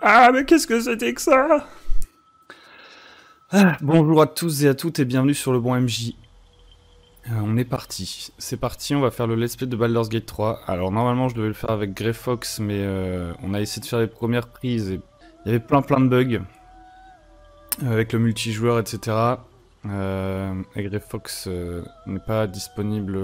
Ah, mais qu'est-ce que c'était que ça? Bonjour à tous et à toutes et bienvenue sur le bon MJ. On est parti. C'est parti, on va faire le let's play de Baldur's Gate 3. Alors normalement je devais le faire avec Grey Fox, mais on a essayé de faire les premières prises et il y avait plein de bugs avec le multijoueur, etc. Et Grey Fox n'est pas disponible,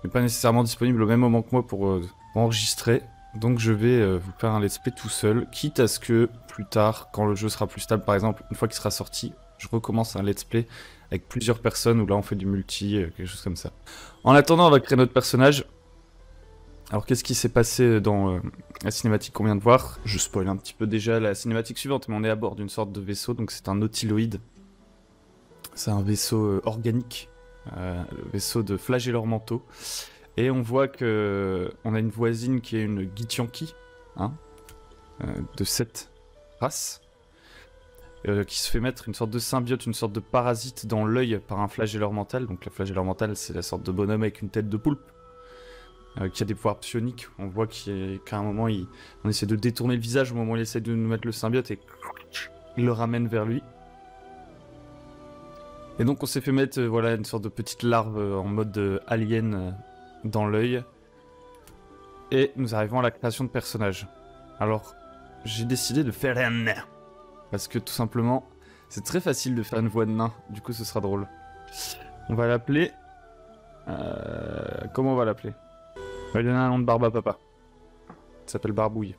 n'est pas nécessairement disponible au même moment que moi pour enregistrer. Donc je vais vous faire un let's play tout seul, quitte à ce que plus tard, quand le jeu sera plus stable, par exemple, une fois qu'il sera sorti, je recommence un let's play avec plusieurs personnes où là on fait du multi, quelque chose comme ça. En attendant, on va créer notre personnage. Alors qu'est-ce qui s'est passé dans la cinématique qu'on vient de voir? Je spoil un petit peu déjà la cinématique suivante, mais on est à bord d'une sorte de vaisseau, donc c'est un nautiloïde. C'est un vaisseau organique, le vaisseau de Flagelleur Manteau. Et on voit que on a une voisine qui est une Githyanki, hein, de cette race, qui se fait mettre une sorte de symbiote, une sorte de parasite dans l'œil par un flagelleur mental. Donc le flagelleur mental, c'est la sorte de bonhomme avec une tête de poulpe, qui a des pouvoirs psioniques. On voit qu'à un moment, on essaie de détourner le visage au moment où il essaie de nous mettre le symbiote et il le ramène vers lui. Et donc on s'est fait mettre voilà, une sorte de petite larve en mode alien dans l'œil. Et nous arrivons à la création de personnages. Alors, j'ai décidé de faire un nain. Parce que tout simplement, c'est très facile de faire une voix de nain. Du coup, ce sera drôle. On va l'appeler... Comment on va l'appeler? On va lui donner un nom de barbe à papa. Il s'appelle Barbouille.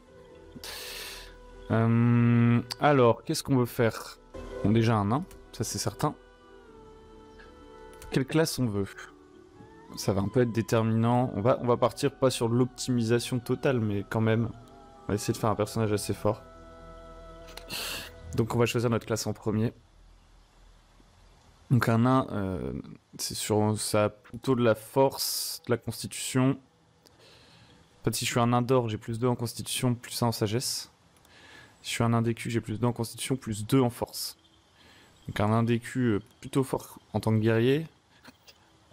Alors, qu'est-ce qu'on veut faire? Bon, déjà un nain, ça c'est certain. Quelle classe on veut? Ça va un peu être déterminant. On va partir pas sur l'optimisation totale, mais quand même, on va essayer de faire un personnage assez fort. Donc on va choisir notre classe en premier. Donc un nain, ça a plutôt de la force, de la constitution. En fait, si je suis un nain d'or, j'ai plus 2 en constitution, plus 1 en sagesse. Si je suis un nain d'écu, j'ai plus 2 en constitution, plus 2 en force. Donc un nain d'écu plutôt fort en tant que guerrier.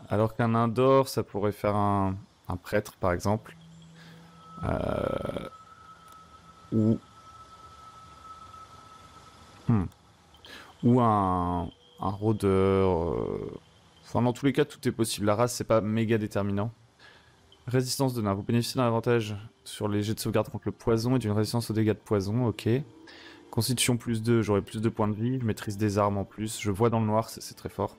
Alors qu'un nain d'or, ça pourrait faire un prêtre, par exemple. Ou un rôdeur. Enfin, dans tous les cas, tout est possible. La race, c'est pas méga déterminant. Résistance de nain. Vous bénéficiez d'un avantage sur les jets de sauvegarde contre le poison et d'une résistance aux dégâts de poison. Ok. Constitution plus 2, j'aurai plus de points de vie. Je maîtrise des armes en plus. Je vois dans le noir, c'est très fort.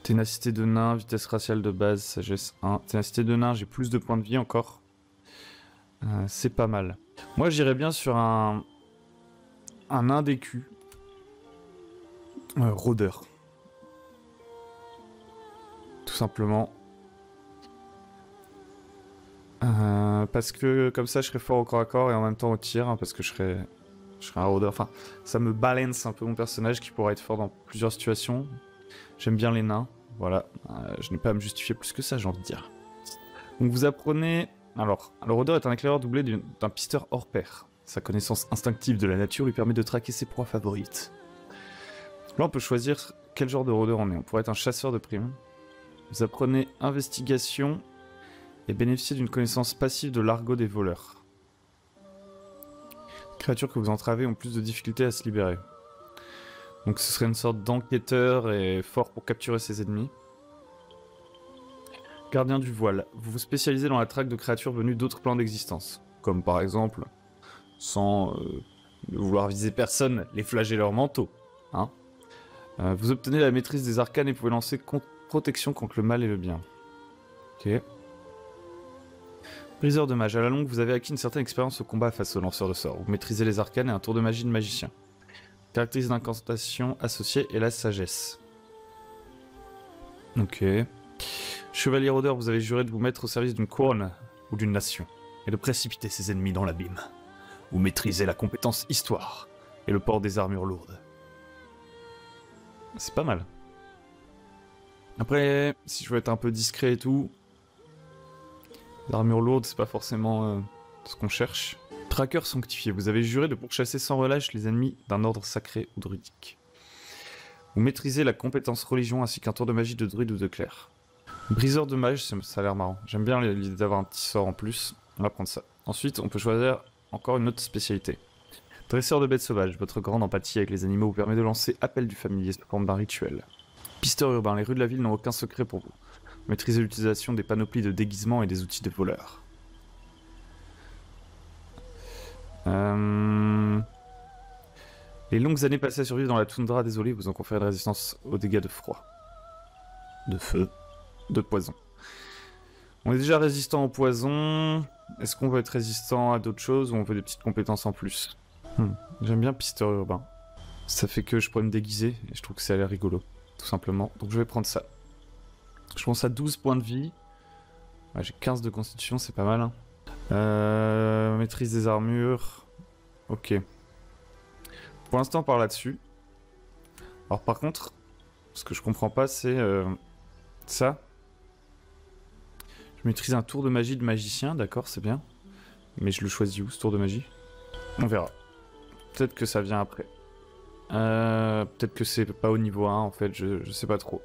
Ténacité de nain, vitesse raciale de base, sagesse 1. Ténacité de nain, j'ai plus de points de vie encore. C'est pas mal. Moi, j'irais bien sur un nain d'écu. Rôdeur. Tout simplement. Parce que comme ça, je serais fort au corps à corps et en même temps au tir, hein, parce que je serais un rôdeur. Enfin, ça me balance un peu mon personnage qui pourra être fort dans plusieurs situations. J'aime bien les nains, voilà. Je n'ai pas à me justifier plus que ça, j'ai envie de dire. Donc vous apprenez... Alors, le rôdeur est un éclaireur doublé d'un pisteur hors pair. Sa connaissance instinctive de la nature lui permet de traquer ses proies favorites. Là, on peut choisir quel genre de rôdeur on est. On pourrait être un chasseur de primes. Vous apprenez investigation et bénéficiez d'une connaissance passive de l'argot des voleurs. Les créatures que vous entravez ont plus de difficultés à se libérer. Donc ce serait une sorte d'enquêteur et fort pour capturer ses ennemis. Gardien du voile. Vous vous spécialisez dans la traque de créatures venues d'autres plans d'existence. Comme par exemple, sans vouloir viser personne, les flagelleurs mentaux. Hein. Vous obtenez la maîtrise des arcanes et pouvez lancer protection contre le mal et le bien. Ok. Briseur de mage. À la longue, vous avez acquis une certaine expérience au combat face aux lanceurs de sorts. Vous maîtrisez les arcanes et un tour de magie de magicien. Caractérise d'incantation associée et la sagesse. Ok. Chevalier rôdeur, vous avez juré de vous mettre au service d'une couronne ou d'une nation et de précipiter ses ennemis dans l'abîme. Vous maîtrisez la compétence histoire et le port des armures lourdes. C'est pas mal. Après, si je veux être un peu discret et tout, les armures lourdes, c'est pas forcément ce qu'on cherche. Traqueur sanctifié, vous avez juré de pourchasser sans relâche les ennemis d'un ordre sacré ou druidique. Vous maîtrisez la compétence religion ainsi qu'un tour de magie de druide ou de clerc. Briseur de mage, ça a l'air marrant. J'aime bien l'idée d'avoir un petit sort en plus. On va prendre ça. Ensuite, on peut choisir encore une autre spécialité. Dresseur de bêtes sauvages, votre grande empathie avec les animaux vous permet de lancer appel du familier sous forme d'un rituel. Pisteur urbain, les rues de la ville n'ont aucun secret pour vous. Maîtrisez l'utilisation des panoplies de déguisement et des outils de voleurs. Les longues années passées à survivre dans la toundra désolée vous ont conféré une résistance aux dégâts de froid, de feu, de poison. On est déjà résistant au poison. Est-ce qu'on veut être résistant à d'autres choses ou on veut des petites compétences en plus? J'aime bien pisteur urbain. Ça fait que je pourrais me déguiser et je trouve que ça a l'air rigolo, tout simplement. Donc je vais prendre ça. Je pense à 12 points de vie. Ouais, j'ai 15 de constitution, c'est pas mal. Hein. Maîtrise des armures. Ok. Pour l'instant, par là-dessus. Alors par contre, ce que je comprends pas, c'est ça. Je maîtrise un tour de magie de magicien, d'accord, c'est bien. Mais je le choisis où, ce tour de magie? On verra. Peut-être que ça vient après. Peut-être que c'est pas au niveau 1, en fait, je sais pas trop.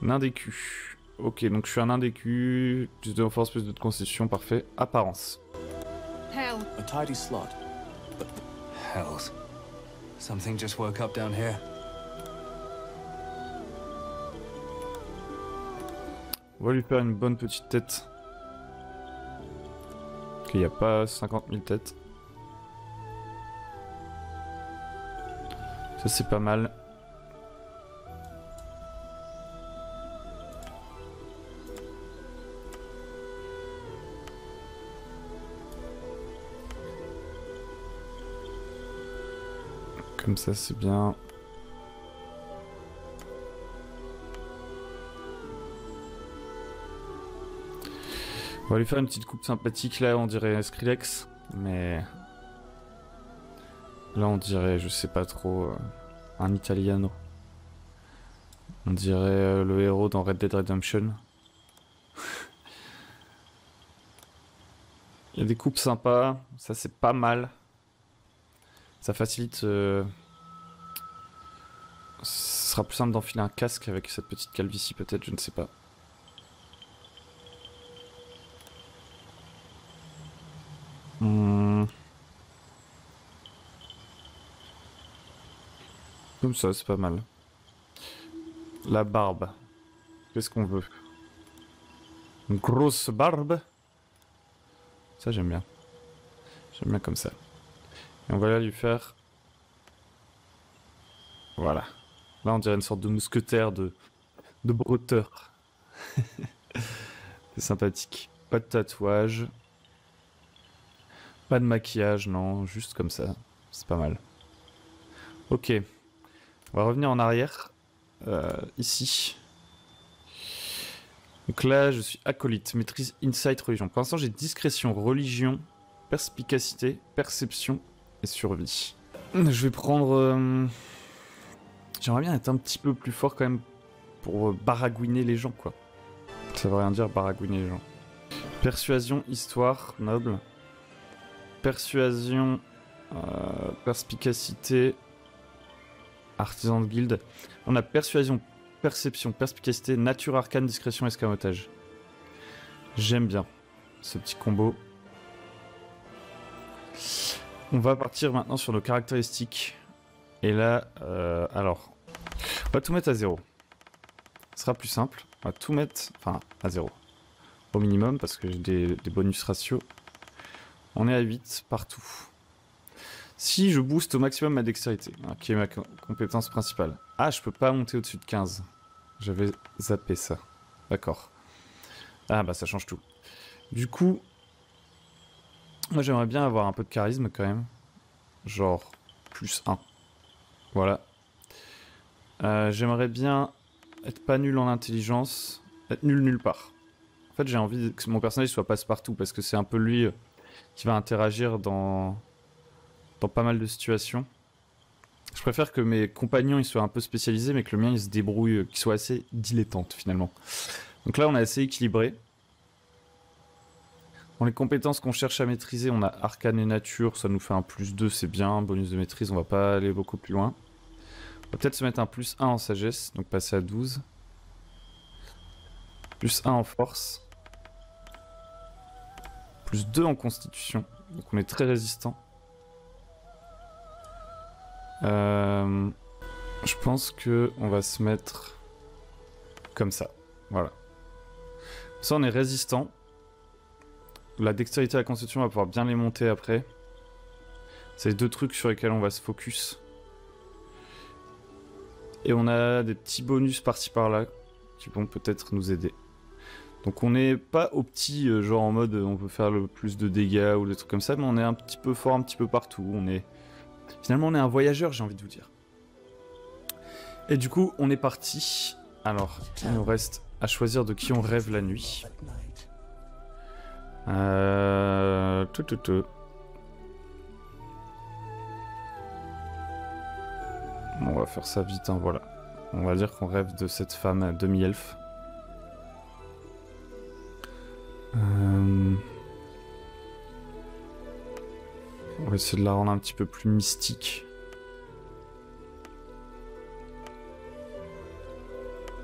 Nain d'écu. Ok, donc je suis un nain d'écu. Plus de force, plus de constitution, parfait. Apparence. Hell. A tidy slot. But hells. Something just woke up down here. On va lui faire une bonne petite tête. Ok, il n'y a pas 50 000 têtes. Ça c'est pas mal. Comme ça c'est bien. On va lui faire une petite coupe sympathique là, on dirait Skrillex, mais là on dirait, je sais pas trop, un Italiano. On dirait le héros dans Red Dead Redemption. Il y a des coupes sympas, ça c'est pas mal. Ça facilite... Ce sera plus simple d'enfiler un casque avec cette petite calvitie peut-être, je ne sais pas. Comme ça, c'est pas mal. La barbe. Qu'est-ce qu'on veut? Une grosse barbe. Ça, j'aime bien. J'aime bien comme ça. Et on va là lui faire... Voilà. Là, on dirait une sorte de mousquetaire de bretteur. C'est sympathique. Pas de tatouage. Pas de maquillage, non. Juste comme ça. C'est pas mal. Ok. On va revenir en arrière. Ici. Donc là, je suis acolyte. Maîtrise insight religion. Pour l'instant, j'ai discrétion, religion, perspicacité, perception et survie. Je vais prendre... J'aimerais bien être un petit peu plus fort quand même pour baragouiner les gens, quoi. Ça veut rien dire, baragouiner les gens. Persuasion, histoire, noble. Persuasion, perspicacité, artisan de guilde. On a persuasion, perception, perspicacité, nature arcane, discrétion, escamotage. J'aime bien ce petit combo. On va partir maintenant sur nos caractéristiques. Et là, alors, on va tout mettre à 0. Ce sera plus simple. On va tout mettre, enfin, à 0. Au minimum, parce que j'ai des bonus ratios. On est à 8 partout. Si je booste au maximum ma dextérité, hein, qui est ma compétence principale. Ah, je peux pas monter au-dessus de 15. J'avais zappé ça. D'accord. Ah bah ça change tout. Du coup, moi j'aimerais bien avoir un peu de charisme quand même. Genre, plus 1. Voilà. J'aimerais bien être pas nul en intelligence, être nul nulle part. En fait, j'ai envie que mon personnage soit passe-partout parce que c'est un peu lui qui va interagir dans pas mal de situations. Je préfère que mes compagnons ils soient un peu spécialisés, mais que le mien il se débrouille, qu'il soit assez dilettante finalement. Donc là, on est assez équilibré. Dans les compétences qu'on cherche à maîtriser, on a arcane et nature, ça nous fait un plus 2, c'est bien. Bonus de maîtrise, on va pas aller beaucoup plus loin. On va peut-être se mettre un plus 1 en sagesse, donc passer à 12. Plus 1 en force. Plus 2 en constitution. Donc on est très résistant. Je pense que on va se mettre comme ça. Voilà. Ça, on est résistant. La dextérité et la constitution, on va pouvoir bien les monter après. C'est les deux trucs sur lesquels on va se focus. Et on a des petits bonus par-ci par-là qui vont peut-être nous aider. Donc on n'est pas au petit, genre en mode on peut faire le plus de dégâts ou des trucs comme ça, mais on est un petit peu fort un petit peu partout. Finalement on est un voyageur, j'ai envie de vous dire. Et du coup on est parti. Alors il nous reste à choisir de qui on rêve la nuit. On va faire ça vite, hein, voilà. On va dire qu'on rêve de cette femme demi-elfe. On va essayer de la rendre un petit peu plus mystique.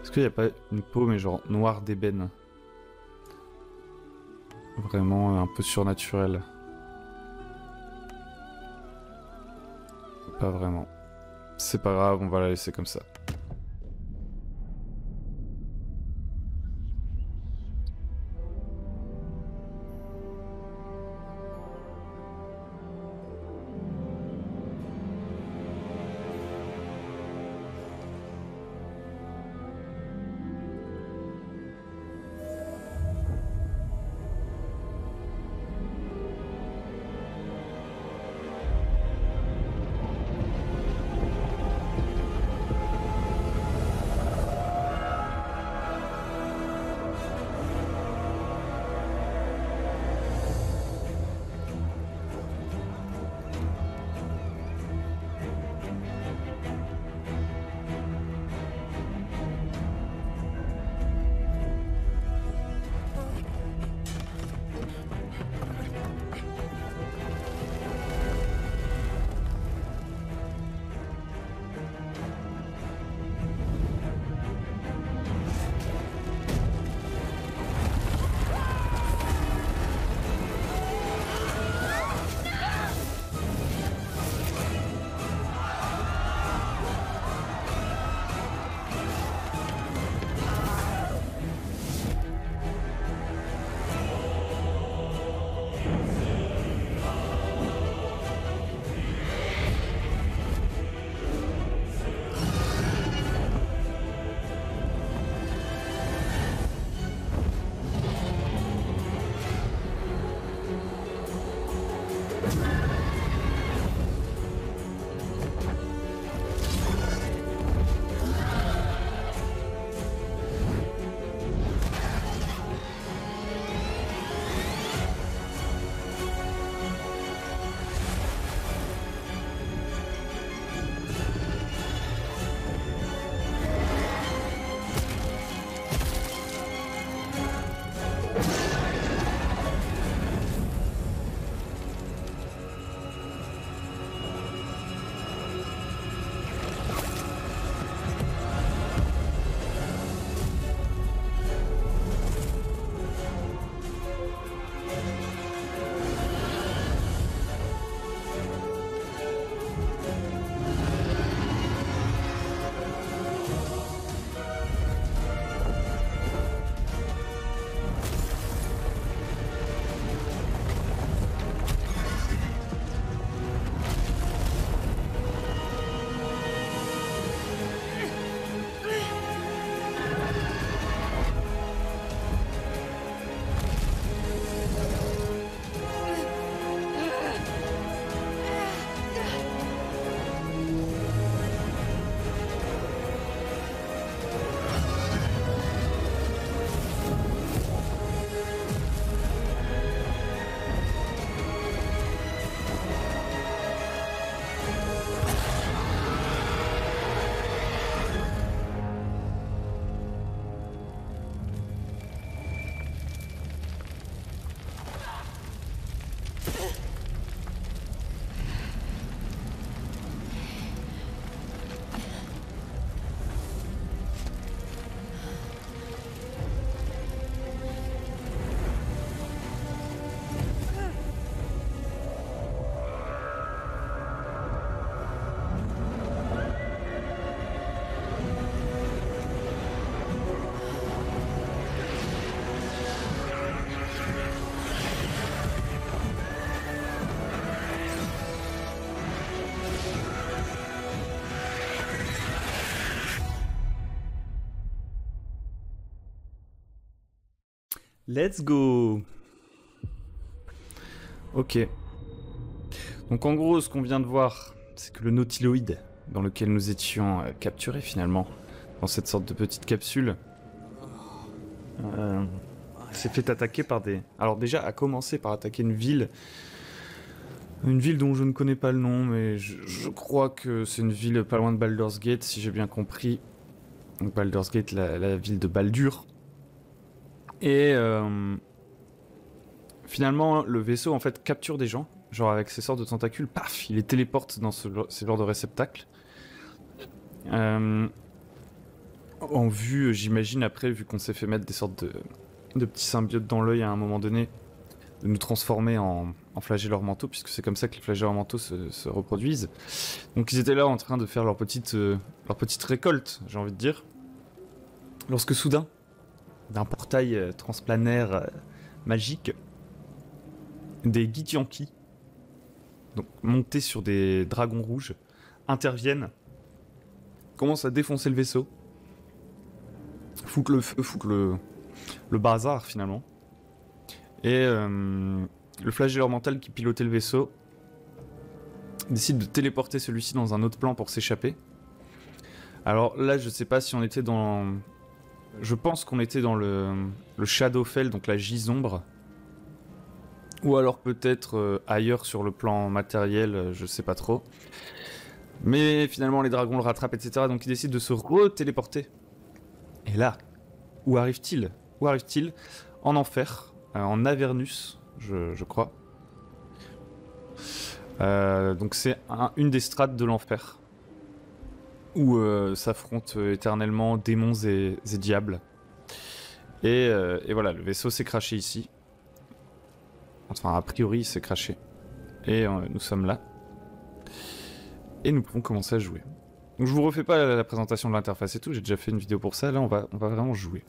Est-ce qu'il n'y a pas une peau, mais genre noire d'ébène? Vraiment un peu surnaturelle. Pas vraiment. C'est pas grave, on va la laisser comme ça. Let's go. Ok. Donc en gros, ce qu'on vient de voir, c'est que le nautiloïde dans lequel nous étions capturés finalement, dans cette sorte de petite capsule, s'est fait attaquer par des... Alors déjà, a commencé par attaquer une ville dont je ne connais pas le nom, mais je crois que c'est une ville pas loin de Baldur's Gate, si j'ai bien compris. Donc Baldur's Gate, la ville de Baldur. Et finalement, le vaisseau en fait capture des gens, genre avec ses sortes de tentacules, paf, il les téléporte dans ce genre de réceptacle. En vue, j'imagine après, vu qu'on s'est fait mettre des sortes de petits symbiotes dans l'œil à un moment donné, de nous transformer en flagelleurs mentaux, puisque c'est comme ça que les flagelleurs mentaux se reproduisent. Donc ils étaient là en train de faire leur petite récolte, j'ai envie de dire. Lorsque soudain, d'un portail transplanaire magique, des Githyanki, donc montés sur des dragons rouges, interviennent, commencent à défoncer le vaisseau, foutent le feu, foutent le bazar finalement. Et le flagelleur mental qui pilotait le vaisseau décide de téléporter celui-ci dans un autre plan pour s'échapper. Alors là, je sais pas si on était dans... Je pense qu'on était dans le Shadowfell, donc la Gisombre. Ou alors peut-être ailleurs sur le plan matériel, je sais pas trop. Mais finalement, les dragons le rattrapent, etc. Donc il décide de se re-téléporter. Et là, où arrive-t-il ? Où arrive-t-il ? En enfer, en Avernus, je crois. Donc c'est une des strates de l'enfer. Où s'affrontent éternellement démons et diables. Et voilà, le vaisseau s'est crashé ici. Enfin, a priori, il s'est crashé. Et nous sommes là. Et nous pouvons commencer à jouer. Donc je vous refais pas la présentation de l'interface et tout, j'ai déjà fait une vidéo pour ça, là on va vraiment jouer.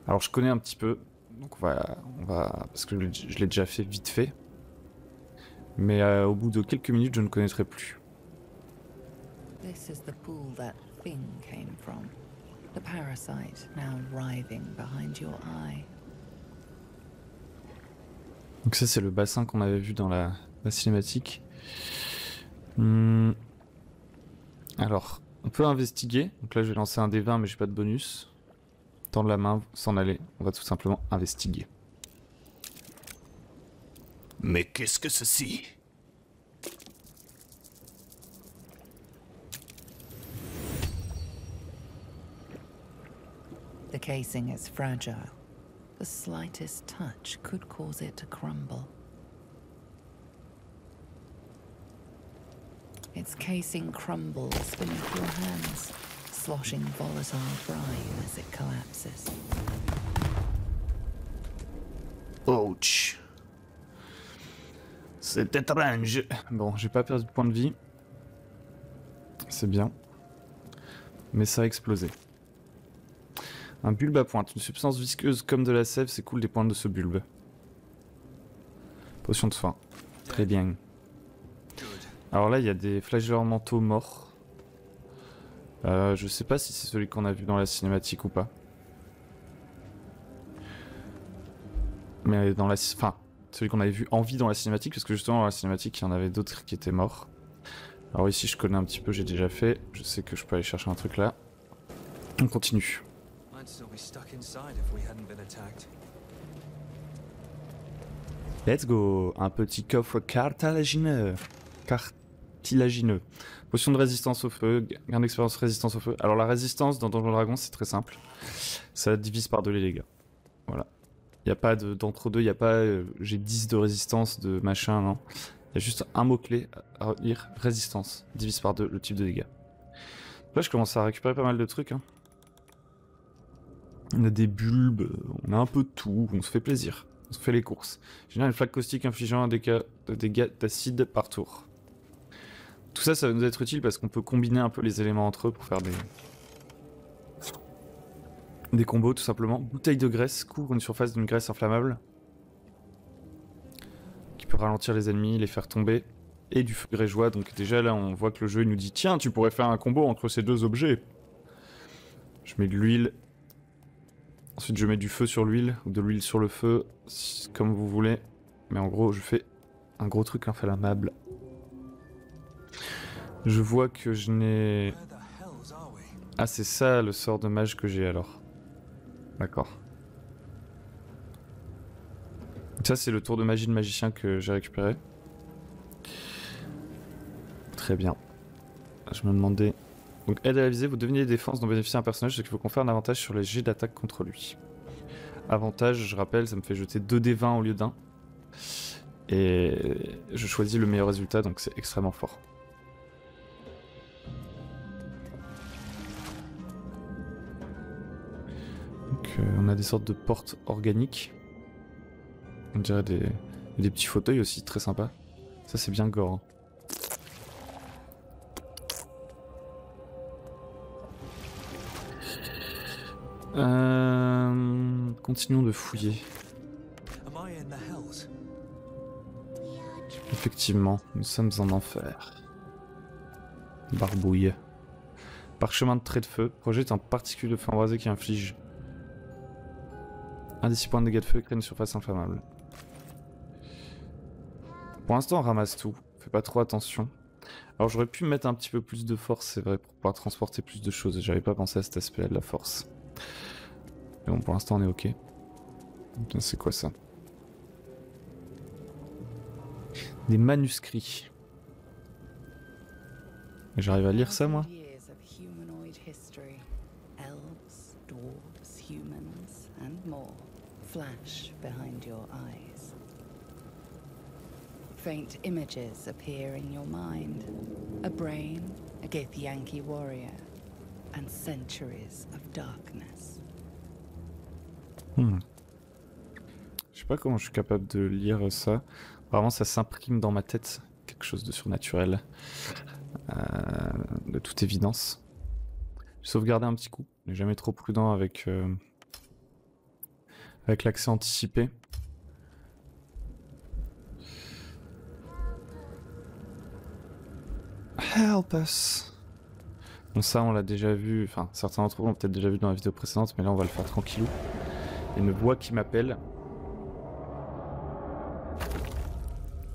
Alors je connais un petit peu, donc on va parce que je l'ai déjà fait vite fait. Mais au bout de quelques minutes, je ne connaîtrai plus. This is the pool that thing came from. The parasite now writhing behind your eye. Donc ça c'est le bassin qu'on avait vu dans la cinématique. Alors, on peut investiguer. Donc là je vais lancer un D20 mais j'ai pas de bonus. Tendre la main, s'en aller. On va tout simplement investiguer. Mais qu'est-ce que ceci ? The casing is fragile. The slightest touch could cause it to crumble. Its casing crumbles beneath your hands, sloshing volatile brine as it collapses. Ouch. C'est étrange. Bon, j'ai pas perdu de point de vie. C'est bien. Mais ça a explosé. Un bulbe à pointe. Une substance visqueuse comme de la sève s'écoule des pointes de ce bulbe. Potion de faim. Très bien. Alors là, il y a des flagelleurs mentaux morts. Je sais pas si c'est celui qu'on a vu dans la cinématique ou pas. Mais dans la... Enfin, celui qu'on avait vu en vie dans la cinématique, parce que justement dans la cinématique, il y en avait d'autres qui étaient morts. Alors ici, je connais un petit peu, j'ai déjà fait. Je sais que je peux aller chercher un truc là. On continue. Let's go. Un petit coffre cartilagineux. Potion de résistance au feu, gain d'expérience résistance au feu. Alors la résistance dans Donjon Dragon c'est très simple. Ça divise par 2 les dégâts. Voilà. Il n'y a pas d'entre-deux, il n'y a pas j'ai 10 de résistance, de machin, non. Il y a juste un mot-clé à retenir, résistance. Divise par 2 le type de dégâts. Là je commence à récupérer pas mal de trucs. Hein. On a des bulbes, on a un peu de tout, on se fait plaisir. On se fait les courses. Général une flaque caustique infligeant un dégât d'acide par tour. Tout ça, ça va nous être utile parce qu'on peut combiner un peu les éléments entre eux pour faire des combos tout simplement. Bouteille de graisse couvre une surface d'une graisse inflammable qui peut ralentir les ennemis, les faire tomber, et du feu grégeois. Donc déjà là, on voit que le jeu il nous dit tiens, tu pourrais faire un combo entre ces deux objets. Je mets de l'huile Ensuite, je mets du feu sur l'huile, ou de l'huile sur le feu, comme vous voulez. Mais en gros, je fais un gros truc inflammable. Je vois que je n'ai... Where the hells are we? Ah, c'est ça le sort de mage que j'ai alors. D'accord. Ça, c'est le tour de magie de magicien que j'ai récupéré. Très bien. Je me demandais... Donc, aide à la visée, vous devinez les défenses dont bénéficie un personnage, ce qui vous confère un avantage sur les jets d'attaque contre lui. Avantage, je rappelle, ça me fait jeter 2d20 au lieu d'un. Et je choisis le meilleur résultat, donc c'est extrêmement fort. Donc, on a des sortes de portes organiques. On dirait des petits fauteuils aussi, très sympa. Ça, c'est bien gore. Hein. Continuons de fouiller. Am I in the hells? Effectivement, nous sommes en enfer. Barbouille. Parchemin de trait de feu. Projette un particule de feu embrasé qui inflige 1 des 6 points de dégâts de feu et crée une surface inflammable. Pour l'instant, on ramasse tout. Fais pas trop attention. Alors, j'aurais pu mettre un petit peu plus de force, c'est vrai, pour pouvoir transporter plus de choses. J'avais pas pensé à cet aspect-là de la force. Mais bon, pour l'instant, on est ok. C'est quoi ça? Des manuscrits. J'arrive à lire ça, moi? Years of humanoid history. Elves, dwarves, humans, and more flash behind your eyes. Faint images appear in your mind. A brain, a Githyanki warrior, and centuries of darkness. Je sais pas comment je suis capable de lire ça. Apparemment, ça s'imprime dans ma tête. Quelque chose de surnaturel. De toute évidence. J'ai sauvegardé un petit coup. Je n'ai jamais trop prudent avec l'accès anticipé. Help us. Bon, ça, on l'a déjà vu. Enfin, certains d'entre vous l'ont peut-être déjà vu dans la vidéo précédente, mais là, on va le faire tranquillou. Il y a une voix qui m'appelle.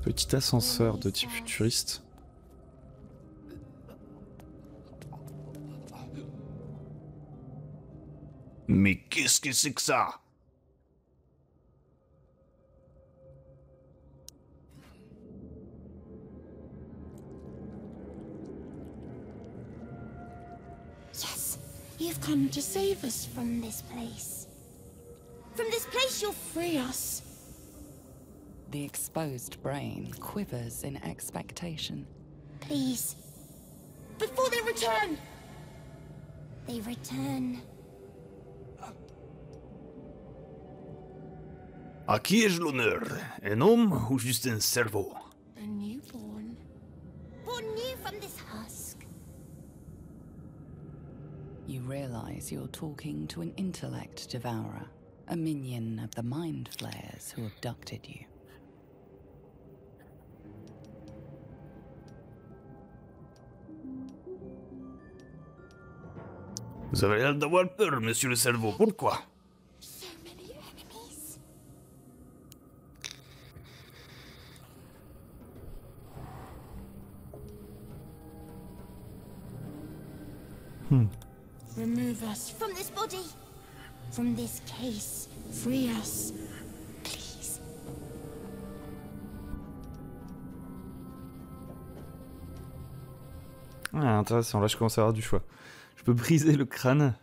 Petit ascenseur de type futuriste. Mais qu'est-ce que c'est que ça? Yes, you've come to save us from this place. From this place, you'll free us. The exposed brain quivers in expectation. Please. Before they return! They return. À qui ai-je l'honneur? Un homme ou juste un cerveau? A newborn. Born new from this husk. You realize you're talking to an intellect devourer, a minion of the mind flayers who abducted you. Vous avez l'air d'avoir peur, monsieur le cerveau. Pourquoi? So many enemies. Remove us from this body. From this case. Free us. Please. Ah, intéressant, là je commence à avoir du choix. Je peux briser le crâne,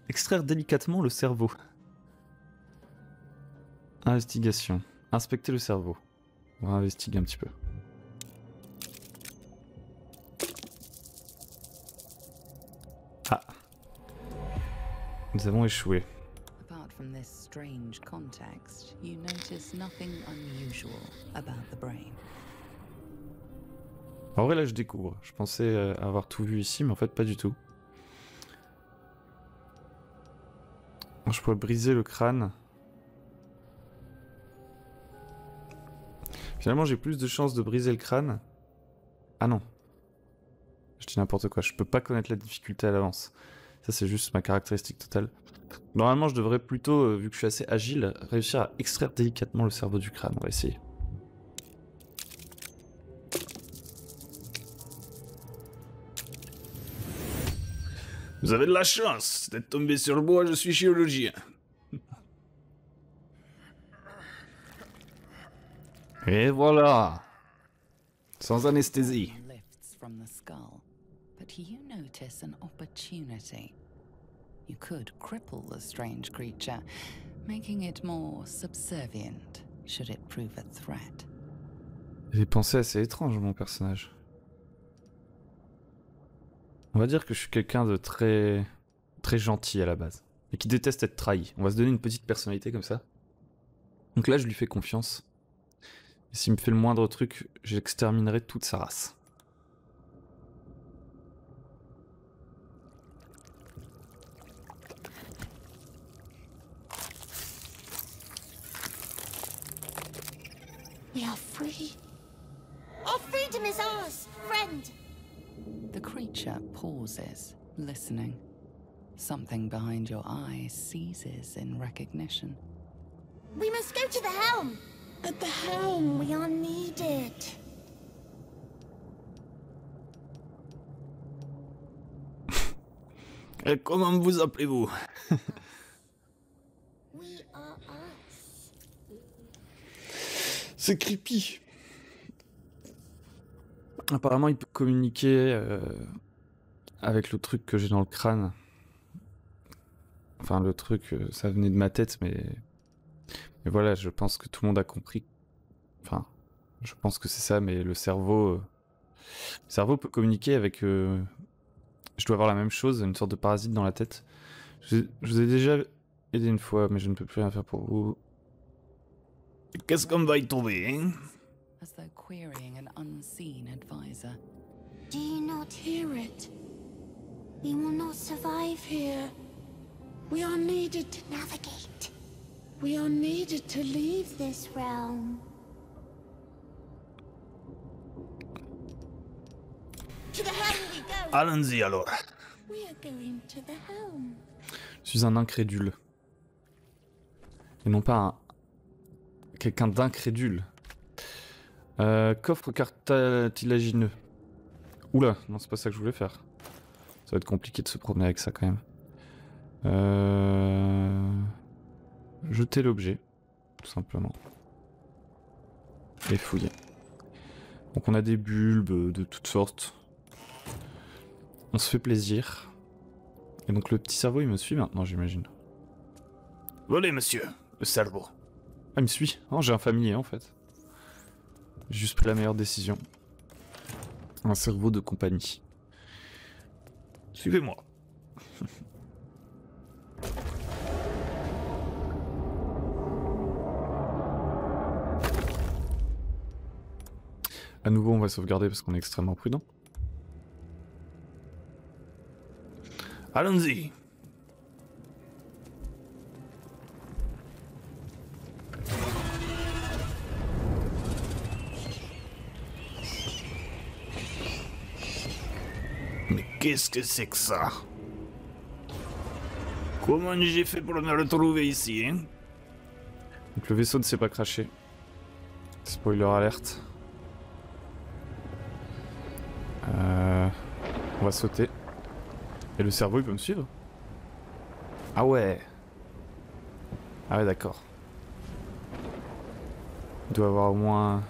extraire délicatement le cerveau. Investigation. Inspecter le cerveau. On va investiguer un petit peu. Ah. Nous avons échoué. Apart from this strange context, you notice nothing unusual about the brain. En vrai là je découvre. Je pensais avoir tout vu ici, mais en fait pas du tout. Je pourrais briser le crâne. Finalement j'ai plus de chances de briser le crâne. Ah non. Je dis n'importe quoi, je peux pas connaître la difficulté à l'avance. Ça c'est juste ma caractéristique totale. Normalement, je devrais plutôt, vu que je suis assez agile, réussir à extraire délicatement le cerveau du crâne. On va essayer. Vous avez de la chance d'être tombé sur le bois, je suis chirurgien. Et voilà. Sans anesthésie. Lifts from the skull, but you notice an opportunity. You could cripple the strange creature, making it more subservient should it prove a threat. J'ai des pensées assez étranges, mon personnage. On va dire que je suis quelqu'un de très gentil à la base, et qui déteste être trahi. On va se donner une petite personnalité comme ça. Donc là, je lui fais confiance. Et s'il me fait le moindre truc, j'exterminerai toute sa race. We are free. Our freedom is ours, friend. The creature pauses, listening. Something behind your eyes seizes in recognition. We must go to the helm. At the helm, we are needed. Et comment vous appelez-vous? We are us. C'est creepy. Apparemment, il peut communiquer avec le truc que j'ai dans le crâne. Enfin, le truc, ça venait de ma tête, mais voilà, je pense que tout le monde a compris. Enfin, je pense que c'est ça, mais le cerveau peut communiquer avec... Je dois avoir la même chose, une sorte de parasite dans la tête. Je vous ai déjà aidé une fois, mais je ne peux plus rien faire pour vous. Qu'est-ce qu'on va y trouver, hein? As though querying an unseen advisor. Do you not hear it? We will not survive here. We are needed to navigate. We are needed to leave this realm. To the helm we go. Allons-y alors. We are going to the helm. Je suis un incrédule. Et non pas quelqu'un d'incrédule. Coffre cartilagineux. Oula, non c'est pas ça que je voulais faire. Ça va être compliqué de se promener avec ça quand même. Jeter l'objet, tout simplement. Et fouiller. Donc on a des bulbes de toutes sortes. On se fait plaisir. Et donc le petit cerveau il me suit maintenant j'imagine. Volez monsieur, le cerveau. Ah il me suit. Oh j'ai un familier en fait. J'ai juste pris la meilleure décision. Un cerveau de compagnie. Suivez-moi. À nouveau on va sauvegarder parce qu'on est extrêmement prudent. Allons-y. Mais qu'est-ce que c'est que ça? Comment j'ai fait pour me retrouver ici, hein? Donc le vaisseau ne s'est pas craché. Spoiler alerte. On va sauter. Et le cerveau il peut me suivre? Ah ouais. Ah ouais d'accord. Il doit avoir au moins...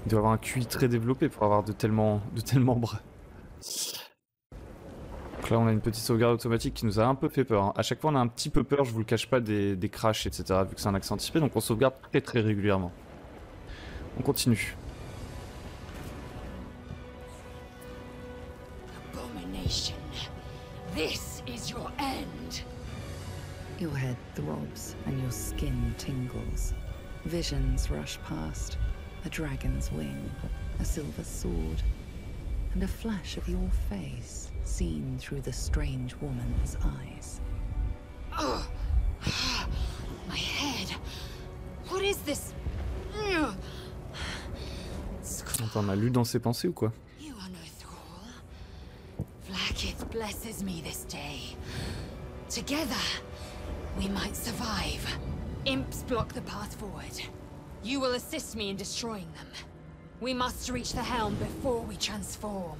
Il doit avoir un QI très développé pour avoir de tels membres. Donc là on a une petite sauvegarde automatique qui nous a un peu fait peur. Hein. À chaque fois on a un petit peu peur, je vous le cache pas, des crashs, etc. Vu que c'est un accès anticipé, donc on sauvegarde très régulièrement. On continue. Abomination. This is your end. Your head throbs and your skin tingles. Visions rush past. A dragon's wing, a silver sword, and a flash of your face seen through the strange woman's eyes. Ugh. My head. What is this? On a lu dans ses pensées ou quoi? You are no thrall. Vlaakith blesses me this day. Together, we might survive. Imps block the path forward. You will assist me in destroying them. We must reach the helm before we transform.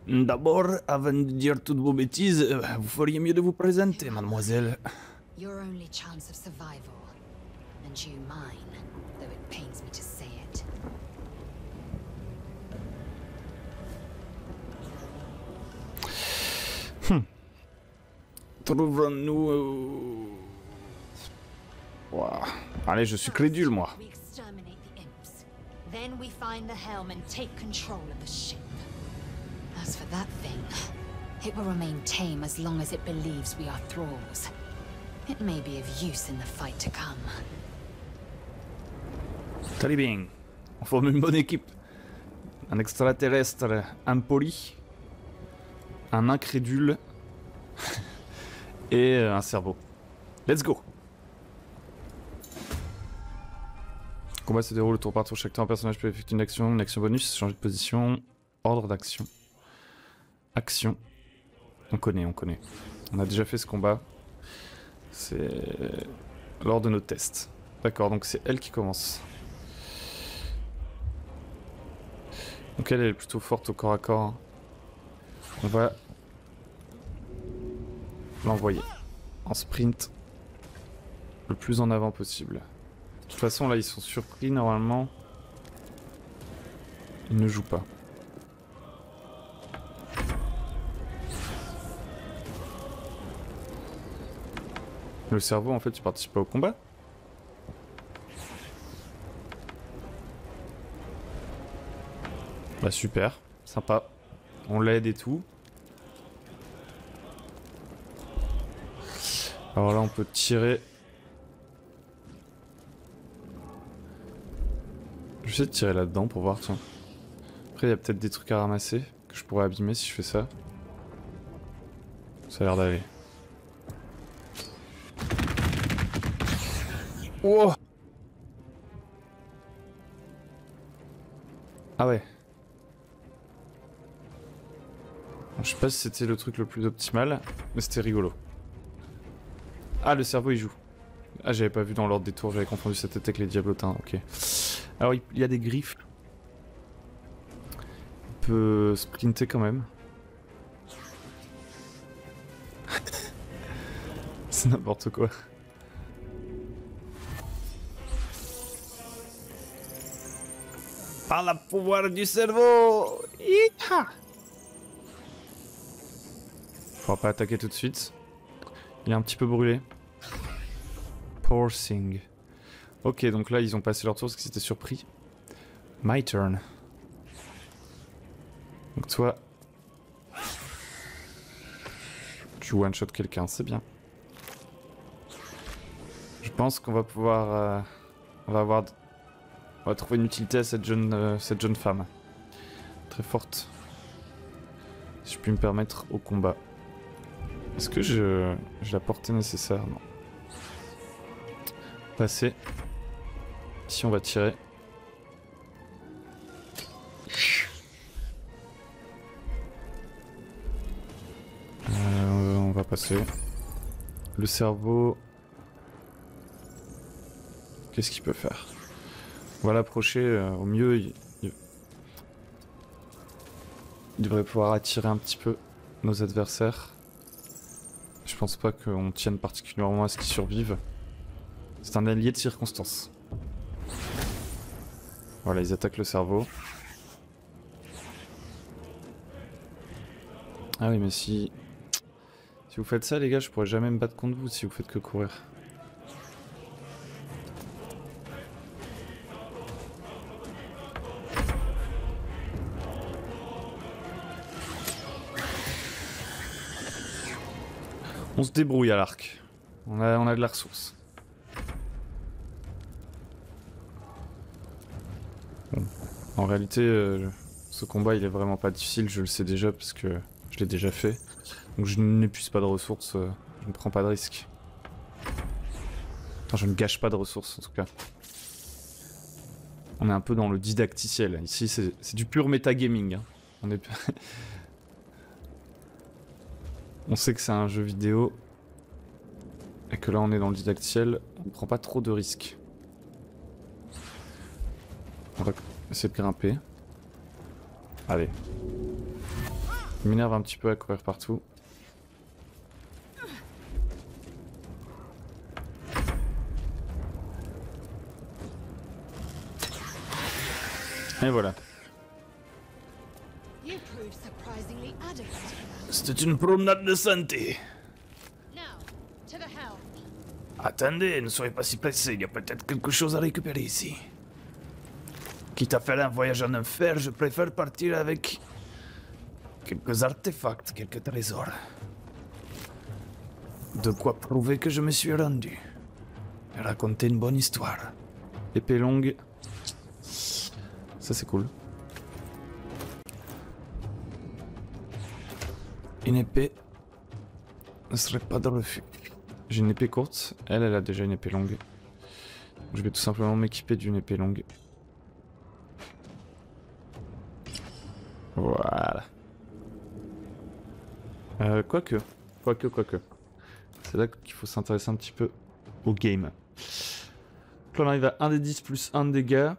D'abord, avant de dire toutes vos bêtises, vous feriez mieux de vous présenter, mademoiselle. Your only chance of survival. And you mine, though it pains me to say it. Trouverons-nous... Ouah. Allez, je suis crédule, moi. We exterminate the imps. Then we find the helm and take control of the ship. As for that thing, it will remain tame as long as it believes we are thralls. It may be of use in the fight to come. Très bien. On forme une bonne équipe. Un extraterrestre impoli, un incrédule et un cerveau. Let's go. Le combat se déroule tour par tour. Chaque temps, un personnage peut effectuer une action bonus, changer de position, ordre d'action. Action. On connaît. On a déjà fait ce combat. C'est lors de nos tests. D'accord, donc c'est elle qui commence. Donc elle est plutôt forte au corps à corps. On va l'envoyer en sprint le plus en avant possible. De toute façon là ils sont surpris normalement. Ils ne jouent pas. Le cerveau en fait il participe pas au combat. Bah super, sympa. On l'aide et tout. Alors là on peut tirer. Je vais essayer de tirer là-dedans pour voir tiens. Après il y a peut-être des trucs à ramasser que je pourrais abîmer si je fais ça. Ça a l'air d'aller. Oh! Ah ouais. Je sais pas si c'était le truc le plus optimal, mais c'était rigolo. Ah, le cerveau il joue. Ah, j'avais pas vu dans l'ordre des tours, j'avais confondu cette tête avec les diablotins, ok. Alors il y a des griffes. On peut sprinter quand même. C'est n'importe quoi. Par le pouvoir du cerveau. Hi-ha. On va pas attaquer tout de suite. Il est un petit peu brûlé. Poor thing. Ok, donc là ils ont passé leur tour parce qu'ils étaient surpris. My turn. Donc toi... Tu one-shot quelqu'un, c'est bien. Je pense qu'on va pouvoir... On va trouver une utilité à cette jeune femme. Très forte. Si je puis me permettre au combat. Est-ce que j'ai la portée nécessaire? Non. Passer. Ici on va tirer. On va passer. Le cerveau... Qu'est-ce qu'il peut faire? On va l'approcher, au mieux il devrait pouvoir attirer un petit peu nos adversaires. Je pense pas qu'on tienne particulièrement à ce qu'ils survivent. C'est un allié de circonstance. Voilà, ils attaquent le cerveau. Ah oui, mais si vous faites ça les gars, je pourrais jamais me battre contre vous si vous faites que courir. On se débrouille à l'arc. On a de la ressource. Bon. En réalité, ce combat il est vraiment pas difficile, je le sais déjà parce que je l'ai déjà fait. Donc je n'épuise pas de ressources, je ne prends pas de risques. Enfin, je ne gâche pas de ressources en tout cas. On est un peu dans le didacticiel. Ici c'est du pur metagaming. Hein. On sait que c'est un jeu vidéo. Et que là on est dans le didactiel. On ne prend pas trop de risques. On va essayer de grimper. Allez. Il m'énerve un petit peu à courir partout. Et voilà. C'était une promenade de santé. Attendez, ne soyez pas si pressés, il y a peut-être quelque chose à récupérer ici. Quitte à faire un voyage en enfer, je préfère partir avec quelques artefacts, quelques trésors. De quoi prouver que je me suis rendu. Et raconter une bonne histoire. Épée longue. Ça c'est cool. Une épée ne serait pas de refus. J'ai une épée courte. Elle a déjà une épée longue. Je vais tout simplement m'équiper d'une épée longue. Voilà. Quoique. C'est là qu'il faut s'intéresser un petit peu au game. Donc là on arrive à 1 des 10 plus 1 de dégâts.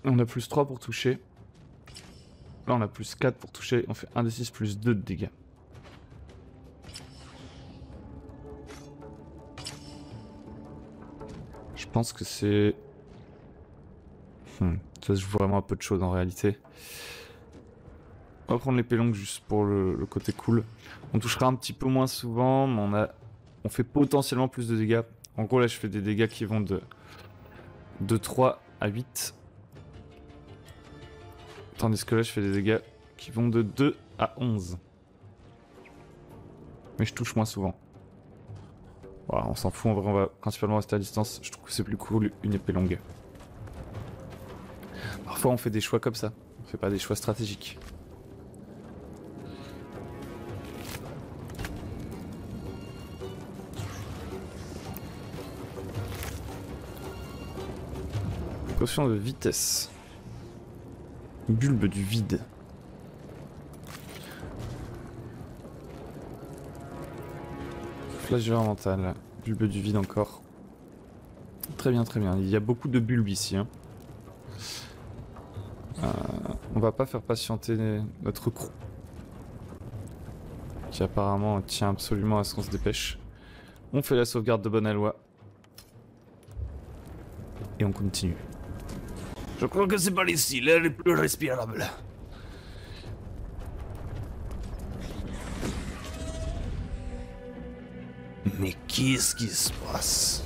On a plus 3 pour toucher. Là on a plus 4 pour toucher. On fait 1 des 6 plus 2 de dégâts. Je pense que c'est... Ça se joue vraiment à peu de choses en réalité. On va prendre l'épée longue juste pour le côté cool. On touchera un petit peu moins souvent, mais on fait potentiellement plus de dégâts. En gros là je fais des dégâts qui vont de 3 à 8. Tandis que là je fais des dégâts qui vont de 2 à 11. Mais je touche moins souvent. Voilà, on s'en fout, en vrai on va principalement rester à distance. Je trouve que c'est plus cool une épée longue. Parfois on fait des choix comme ça. On fait pas des choix stratégiques. Potion de vitesse. Bulbe du vide. Flash vert mental. Bulbe du vide encore. Très bien, très bien. Il y a beaucoup de bulbes ici. Hein. On va pas faire patienter notre crew. Qui apparemment tient absolument à ce qu'on se dépêche. On fait la sauvegarde de bonne aloi. Et on continue. Je crois que c'est par ici, l'air est plus respirable. Mais qu'est-ce qui se passe?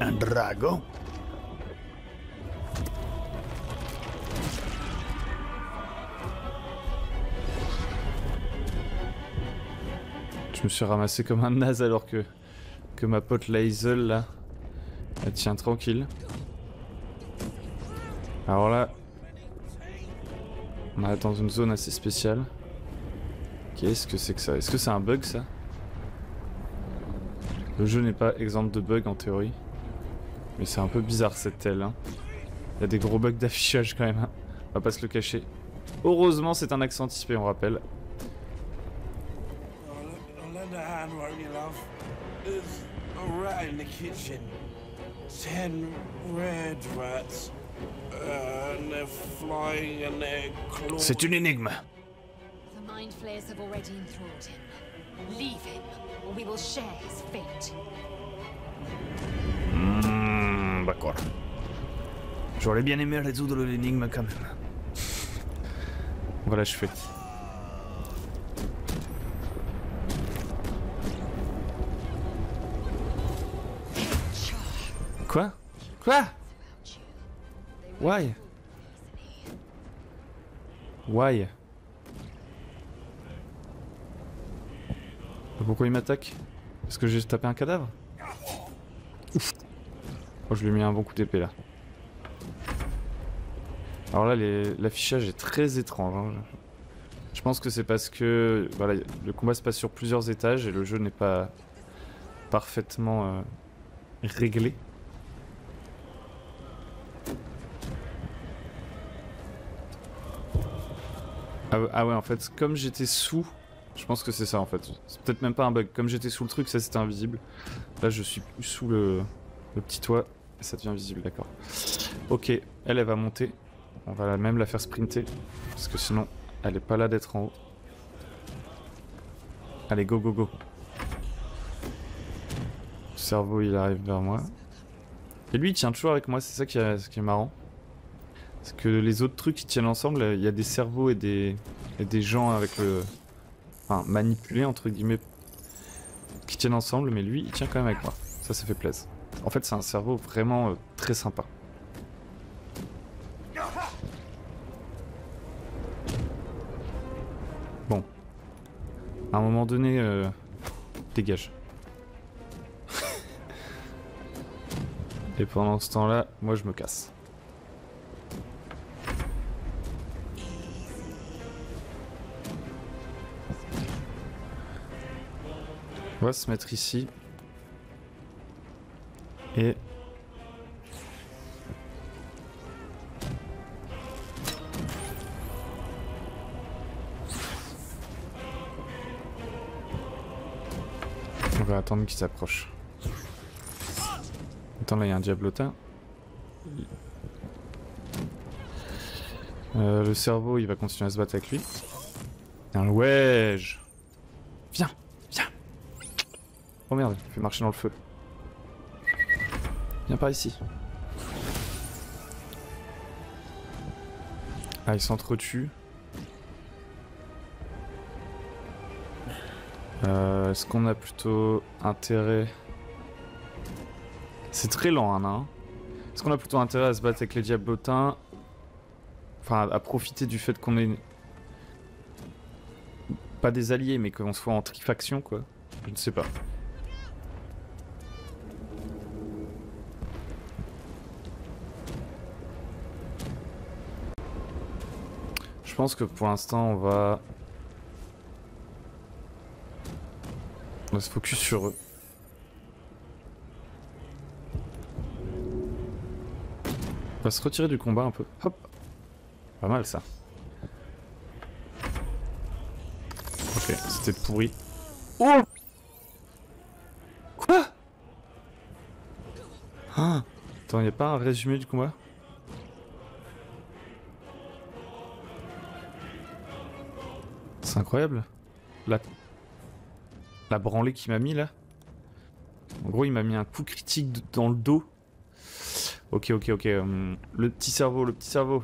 Un dragon? Je me suis ramassé comme un naze alors que ma pote Lae'zel là, elle tient tranquille. Alors là, on est dans une zone assez spéciale. Qu'est-ce que c'est que ça? Est-ce que c'est un bug ça? Le jeu n'est pas exempt de bugs en théorie. Mais c'est un peu bizarre cette telle. Hein. Il y a des gros bugs d'affichage quand même. Hein. On va pas se le cacher. Heureusement c'est un accent anticipé on rappelle. C'est une énigme. The Mind Flayers have already enthralled him. Leave him, or we will share his fate. D'accord. J'aurais bien aimé résoudre l'énigme quand même. Voilà, je fais. Quoi? Quoi? Why? Why? Pourquoi il m'attaque? Parce que j'ai tapé un cadavre? Ouf. Oh, je lui ai mis un bon coup d'épée là. Alors là, l'affichage est très étrange. Hein. Je pense que c'est parce que voilà, le combat se passe sur plusieurs étages et le jeu n'est pas parfaitement réglé. Ah ouais, en fait, comme j'étais sous, je pense que c'est ça en fait. C'est peut-être même pas un bug. Comme j'étais sous le truc, ça c'était invisible. Là, je suis plus sous le petit toit et ça devient visible, d'accord. Ok, elle va monter. On va même la faire sprinter parce que sinon, elle est pas là d'être en haut. Allez, go, go, go. Le cerveau, il arrive vers moi. Et lui, il tient toujours avec moi, c'est ça qui est marrant. Parce que les autres trucs qui tiennent ensemble, il y a des cerveaux et des gens avec le... Enfin, manipulés, entre guillemets, qui tiennent ensemble, mais lui, il tient quand même avec moi. Ça fait plaisir. En fait, c'est un cerveau vraiment très sympa. Bon. À un moment donné, dégage. Et pendant ce temps-là, moi, je me casse. On va se mettre ici. Et... on va attendre qu'il s'approche. Attends, là il y a un diablotin. Le cerveau, il va continuer à se battre avec lui. Un wedge. Viens, viens. Oh merde, il fait marcher dans le feu. Viens par ici. Ah, il s'entretue. Est-ce qu'on a plutôt intérêt... C'est très lent, un nain. Est-ce qu'on a plutôt intérêt à se battre avec les diablotins? Enfin, à profiter du fait qu'on est... Pas des alliés, mais qu'on soit en trifaction, quoi. Je ne sais pas. Je pense que pour l'instant, on va se focus sur eux. On va se retirer du combat un peu. Hop. Pas mal ça. Ok, c'était pourri. Oh! Quoi? Ah! Attends, y'a pas un résumé du combat? C'est incroyable. La branlée qu'il m'a mis là. En gros, il m'a mis un coup critique dans le dos. Ok, ok, ok. Le petit cerveau,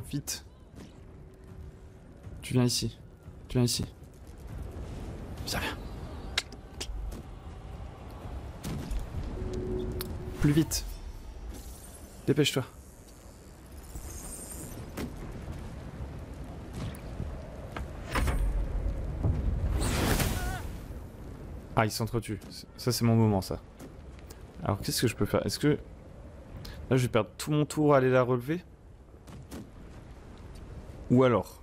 vite. Tu viens ici. Tu viens ici. Viens, viens. Plus vite. Dépêche-toi. Ah, il s'entretue. Ça, c'est mon moment, ça. Alors, qu'est-ce que je peux faire? Est-ce que... Là, je vais perdre tout mon tour à aller la relever? Ou alors...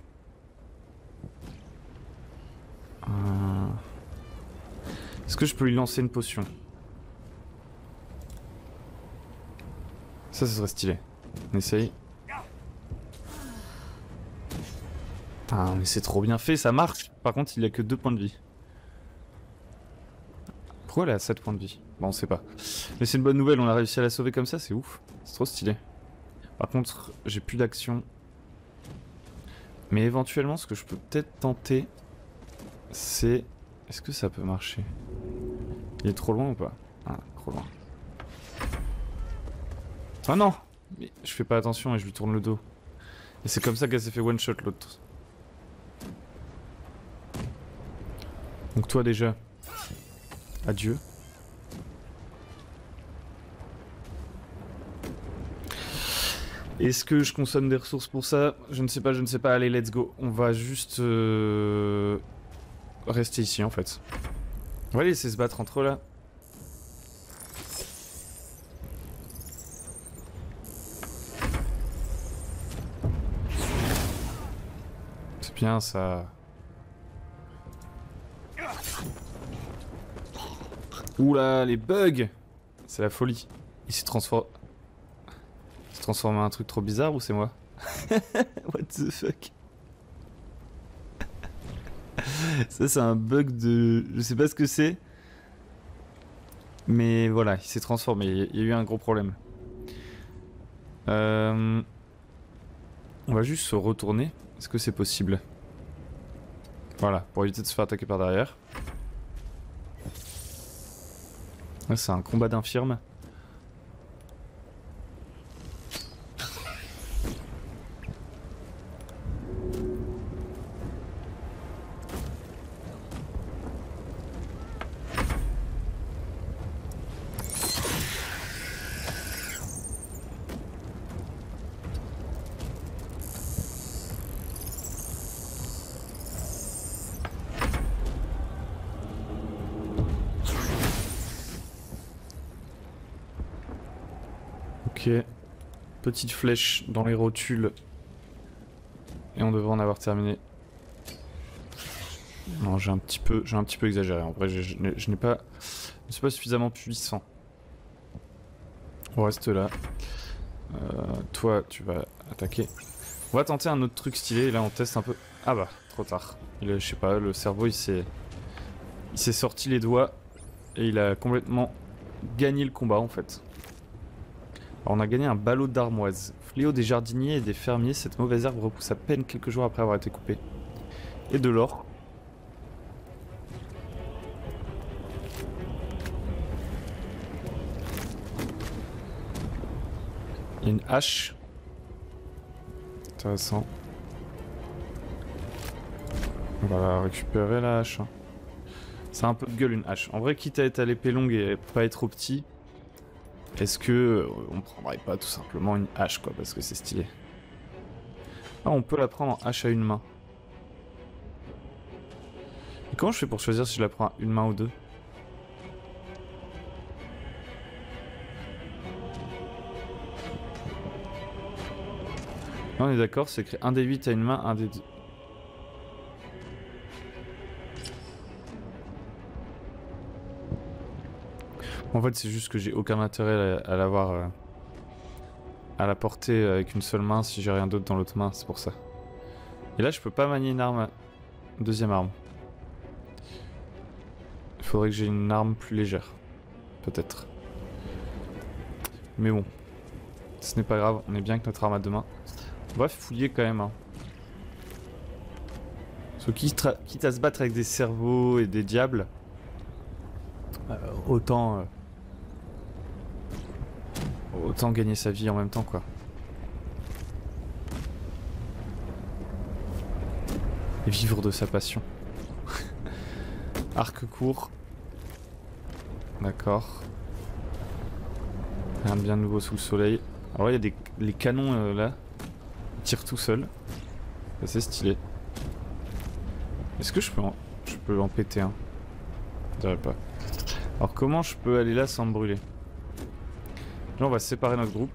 Est-ce que je peux lui lancer une potion? Ça serait stylé. On essaye. Putain, mais c'est trop bien fait, ça marche. Par contre, il a que 2 points de vie. Pourquoi elle a 7 points de vie? Bon, on sait pas. Mais c'est une bonne nouvelle, on a réussi à la sauver comme ça, c'est ouf. C'est trop stylé. Par contre, j'ai plus d'action. Mais éventuellement, ce que je peux peut-être tenter, c'est... Est-ce que ça peut marcher? Il est trop loin ou pas? Ah, trop loin. Ah non! Mais je fais pas attention et je lui tourne le dos. Et c'est comme ça qu'elle s'est fait one shot l'autre. Donc toi déjà, adieu. Est-ce que je consomme des ressources pour ça? Je ne sais pas, je ne sais pas. Allez, let's go. On va juste rester ici en fait. On va les laisser se battre entre eux là. C'est bien ça. Oula, les bugs! C'est la folie. Il s'est transformé en un truc trop bizarre ou c'est moi? What the fuck? Ça c'est un bug de... Je sais pas ce que c'est. Mais voilà, il s'est transformé. Il y a eu un gros problème. On va juste se retourner. Est-ce que c'est possible? Voilà, pour éviter de se faire attaquer par derrière. Là, c'est un combat d'infirmes. Ok, petite flèche dans les rotules et on devrait en avoir terminé. Non, j'ai un petit peu exagéré. En vrai, je ne suis pas suffisamment puissant. On reste là. Toi, tu vas attaquer. On va tenter un autre truc stylé. Et là, on teste un peu. Ah bah, trop tard. Je sais pas, le cerveau, il s'est sorti les doigts et il a complètement gagné le combat en fait. Alors on a gagné un ballot d'armoise. Fléau des jardiniers et des fermiers, cette mauvaise herbe repousse à peine quelques jours après avoir été coupée. Et de l'or. Il y a une hache. Intéressant. On va la récupérer la hache. C'est un peu de gueule une hache. En vrai, quitte à être à l'épée longue et pas être trop petit, est-ce que on prendrait pas tout simplement une hache quoi, parce que c'est stylé. Ah, on peut la prendre en hache à une main. Et comment je fais pour choisir si je la prends à une main ou deux? Là, on est d'accord, c'est écrit 1 des 8 à une main, 1 des 2. En fait, c'est juste que j'ai aucun intérêt à l'avoir à la porter avec une seule main si j'ai rien d'autre dans l'autre main, c'est pour ça. Et là, je peux pas manier une arme, une deuxième arme. Il faudrait que j'ai une arme plus légère, peut-être. Mais bon, ce n'est pas grave, on est bien avec notre arme à deux mains. On va fouiller quand même. Hein. Parce que quitte à se battre avec des cerveaux et des diables, autant gagner sa vie en même temps quoi. Et vivre de sa passion. Arc court. D'accord. Rien de bien nouveau sous le soleil. Alors il y a les canons là. Ils tirent tout seuls. C'est stylé. Est-ce que je peux en péter un? Je dirais pas. Alors comment je peux aller là sans me brûler? Là on va séparer notre groupe.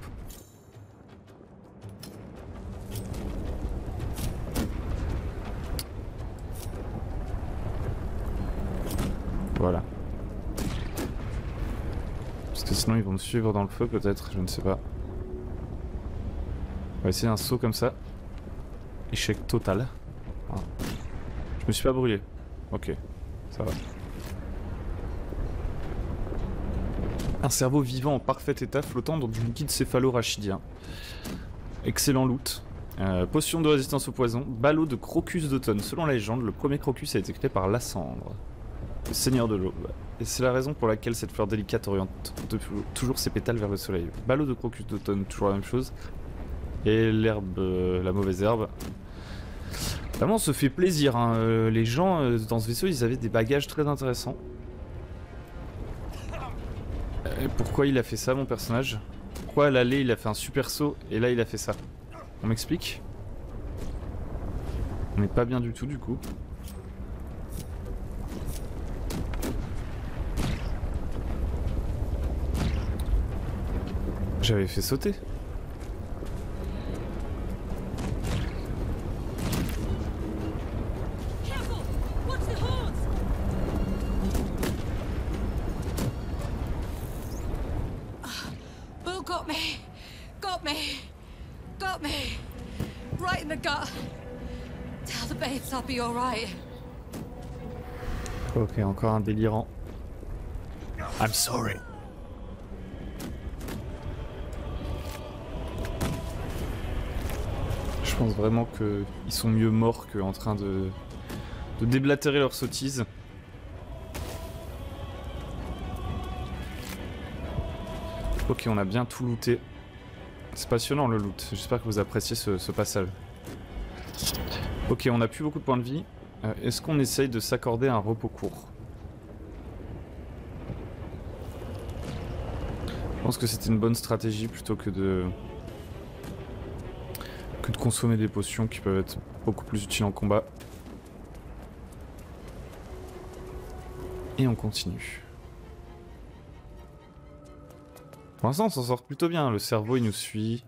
Voilà. Parce que sinon ils vont me suivre dans le feu peut-être, je ne sais pas. On va essayer un saut comme ça. Échec total. Voilà. Je me suis pas brûlé. Ok, ça va. Un cerveau vivant en parfait état flottant dans du liquide céphalorachidien. Excellent loot. Potion de résistance au poison. Ballot de crocus d'automne. Selon la légende, le premier crocus a été créé par Lassandre, le seigneur de l'eau. Et c'est la raison pour laquelle cette fleur délicate oriente toujours ses pétales vers le soleil. Ballot de crocus d'automne, toujours la même chose. Et l'herbe, la mauvaise herbe. Vraiment, on se fait plaisir. Hein. Les gens dans ce vaisseau, ils avaient des bagages très intéressants. Pourquoi il a fait ça mon personnage? Pourquoi à l'aller il a fait un super saut et là il a fait ça? On m'explique? On n'est pas bien du tout du coup. J'avais fait sauter. me! Got me! Got me! Right in the gut! Tell the babes I'll be alright. Ok, encore un délirant. I'm sorry. Je pense vraiment qu'ils sont mieux morts qu'en train de déblatérer leurs sottises. Ok, on a bien tout looté. C'est passionnant le loot. J'espère que vous appréciez ce passage. Ok, on a plus beaucoup de points de vie. Est-ce qu'on essaye de s'accorder un repos court? Je pense que c'était une bonne stratégie plutôt que de consommer des potions qui peuvent être beaucoup plus utiles en combat. Et on continue. Pour l'instant on s'en sort plutôt bien, le cerveau il nous suit.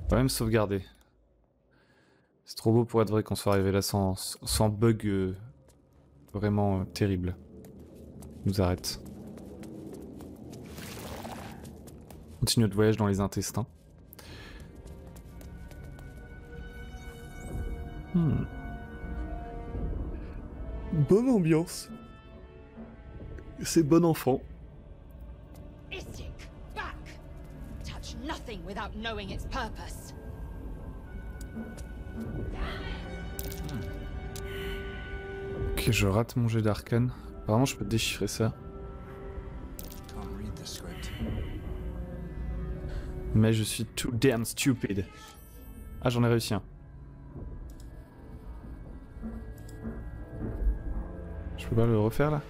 On va même sauvegarder. C'est trop beau pour être vrai qu'on soit arrivé là sans bug vraiment terrible. Il nous arrête. Continue notre voyage dans les intestins. Bonne ambiance. C'est bon enfant. Istik, back! Touch nothing without knowing its purpose. Ok, je rate mon jet d'arcane. Apparemment, je peux déchiffrer ça. Mais je suis too damn stupid. Ah, j'en ai réussi un. Je peux pas le refaire là?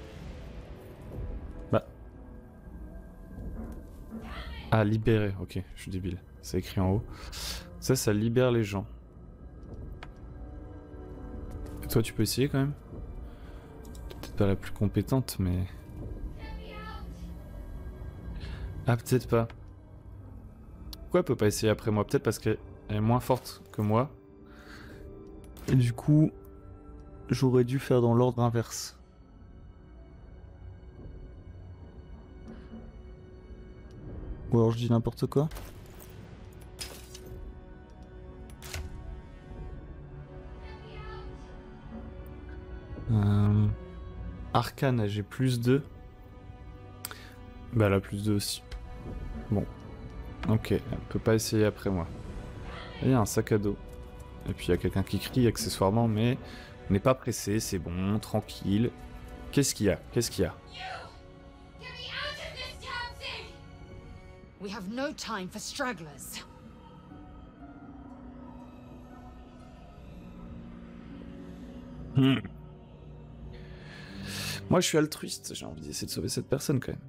Bah. Ah, libérer. Ok, je suis débile. C'est écrit en haut. Ça libère les gens. Et toi, tu peux essayer quand même? Peut-être pas la plus compétente, mais... Ah, peut-être pas. Pourquoi elle peut pas essayer après moi? Peut-être parce qu'elle est moins forte que moi. Et du coup, j'aurais dû faire dans l'ordre inverse. Ou alors je dis n'importe quoi. Arcane, j'ai plus 2. Bah elle a plus 2 aussi. Bon. Ok, elle peut pas essayer après moi. Il y a un sac à dos. Et puis il y a quelqu'un qui crie accessoirement, mais on n'est pas pressé, c'est bon, tranquille. Qu'est-ce qu'il y a? Qu'est-ce qu'il y a? We have no time for stragglers. Moi je suis altruiste, j'ai envie d'essayer de sauver cette personne quand même.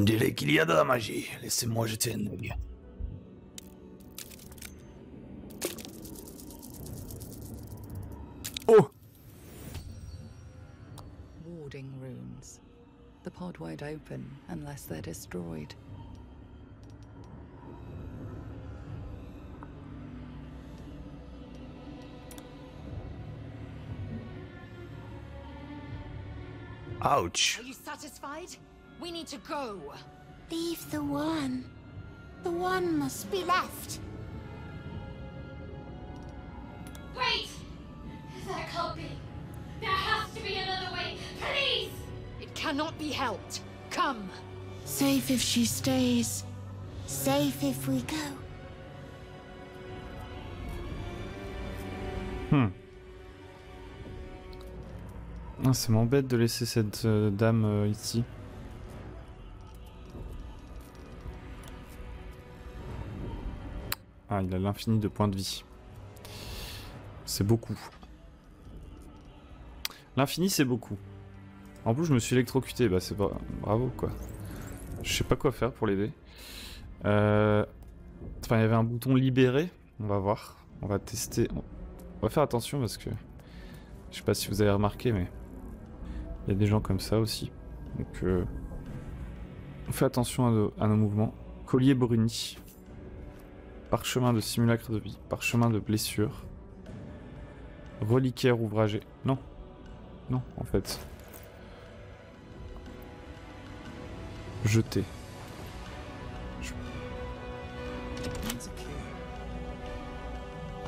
Dis-les qu'il y a de la magie. Laissez-moi jeter un œil. Oh! Warding runes. The pod won't open unless they're destroyed. Ouch. Are you satisfied? We need to go. Leave the one. The one must be left. Wait! That can't be. There has to be another way. Please! It cannot be helped. Come. Safe if she stays. Safe if we go. Ah, ça m'embête de laisser cette dame ici. Ah, il a l'infini de points de vie. C'est beaucoup. L'infini, c'est beaucoup. En plus, je me suis électrocuté. Bah, c'est pas... Bravo, quoi. Je sais pas quoi faire pour l'aider. Enfin, il y avait un bouton libérer. On va voir. On va tester. On va faire attention parce que... Je sais pas si vous avez remarqué, mais... Il y a des gens comme ça aussi. Donc, on fait attention à nos mouvements. Collier bruni. Parchemin de simulacre de vie. Parchemin de blessure. Reliquaire ouvragé. Non. Non, en fait. Jeter.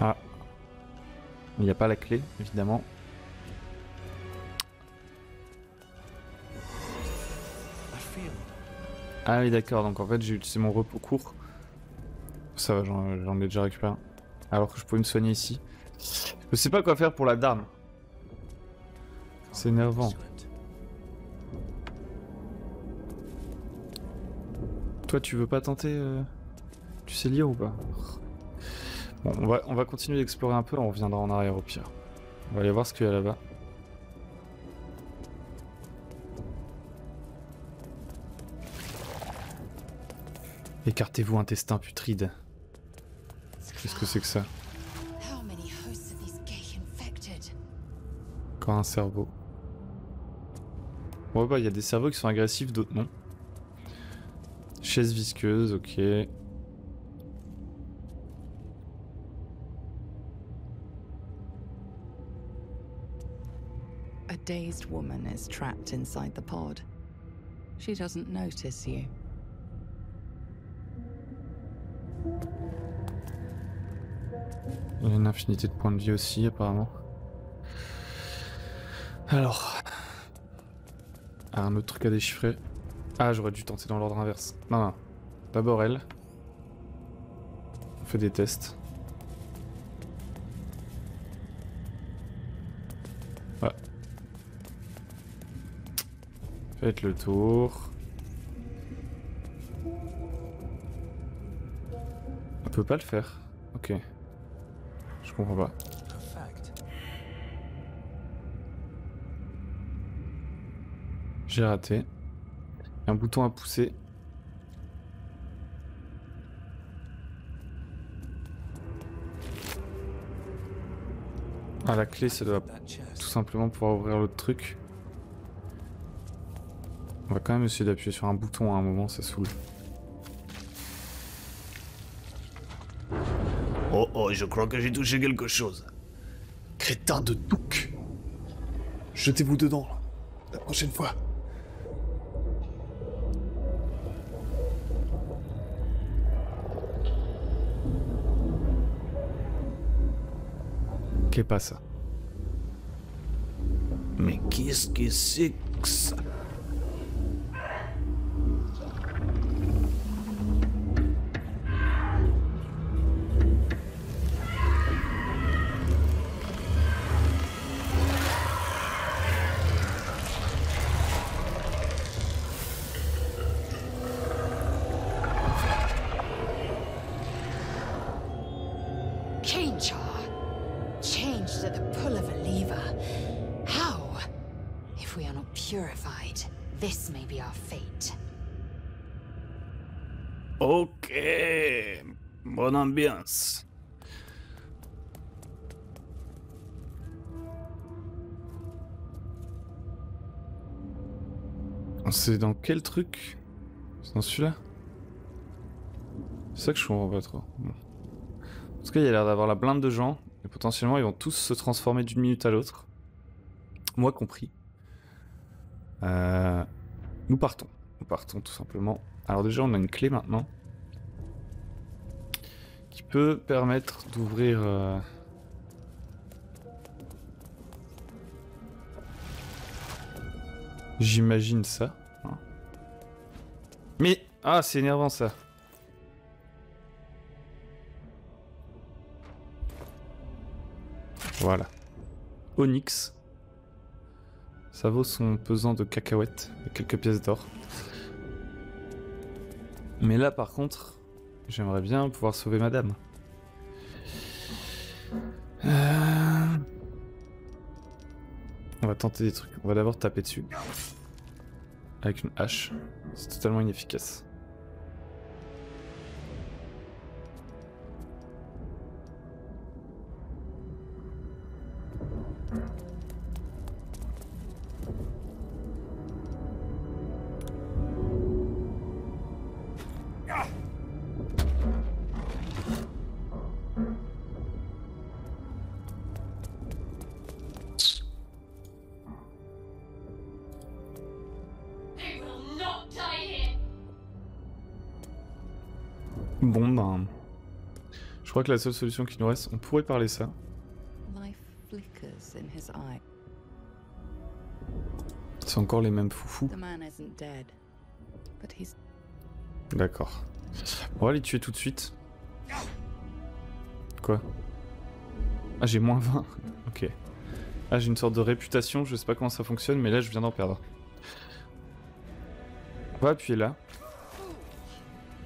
Ah. Il n'y a pas la clé, évidemment. Ah oui, d'accord, donc en fait j'ai utilisé mon repos court. Ça va, j'en ai déjà récupéré un. Alors que je pouvais me soigner ici. Je sais pas quoi faire pour la dame. C'est énervant. Toi, tu veux pas tenter tu sais lire ou pas? Bon, on va continuer d'explorer un peu, on reviendra en arrière au pire. On va aller voir ce qu'il y a là-bas. Écartez-vous, intestin putride. Qu'est-ce que c'est que ça? Encore un cerveau. Ouais, bah, il y a des cerveaux qui sont agressifs, d'autres non. Chaise visqueuse, ok. A dazed woman is trapped inside the pod. She doesn't notice you. Il y a une infinité de points de vie aussi, apparemment. Alors. Ah, un autre truc à déchiffrer. Ah, j'aurais dû tenter dans l'ordre inverse. Non, non. D'abord elle. On fait des tests. Ouais. Faites le tour. On peut pas le faire. Ok. Je comprends pas. J'ai raté. Un bouton à pousser. Ah, la clé, ça doit tout simplement pouvoir ouvrir l'autre truc. On va quand même essayer d'appuyer sur un bouton à un moment, ça saoule. Oh oh, je crois que j'ai touché quelque chose. Crétin de Touk. Jetez-vous dedans, la prochaine fois. Qu'est pas ça? Mais qu'est-ce que c'est que ça? Changed at the pull of a lever. How? If we are not purified, this may be our fate. Ok, bonne ambiance. C'est dans quel truc? C'est dans celui-là? C'est ça que je comprends pas trop. Bon. En tout cas, il y a l'air d'avoir la blinde de gens. Et potentiellement, ils vont tous se transformer d'une minute à l'autre. Moi compris. Nous partons. Nous partons tout simplement. Alors déjà, on a une clé maintenant. Qui peut permettre d'ouvrir... J'imagine ça. Hein. Mais... Ah, c'est énervant ça. Voilà. Onyx. Ça vaut son pesant de cacahuètes et quelques pièces d'or. Mais là par contre, j'aimerais bien pouvoir sauver madame. On va tenter des trucs. On va d'abord taper dessus. Avec une hache. C'est totalement inefficace. Bon ben... Je crois que la seule solution qui nous reste, on pourrait parler ça. Life flickers in his eye. C'est encore les mêmes foufous. The man isn't dead, but he's... D'accord. On va les tuer tout de suite. Quoi? Ah, j'ai moins 20. Ok. Ah, j'ai une sorte de réputation, je sais pas comment ça fonctionne, mais là je viens d'en perdre. On va appuyer là.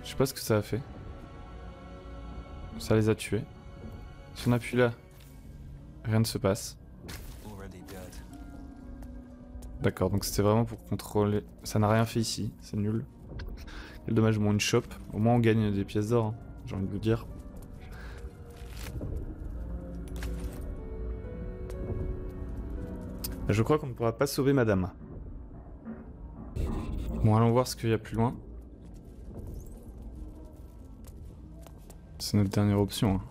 Je sais pas ce que ça a fait. Ça les a tués. Si on appuie là, rien ne se passe. D'accord, donc c'était vraiment pour contrôler... Ça n'a rien fait ici, c'est nul. Quel dommage, bon, une shop. Au moins on gagne des pièces d'or, hein, j'ai envie de vous dire. Je crois qu'on ne pourra pas sauver madame. Bon, allons voir ce qu'il y a plus loin. C'est notre dernière option. Hein.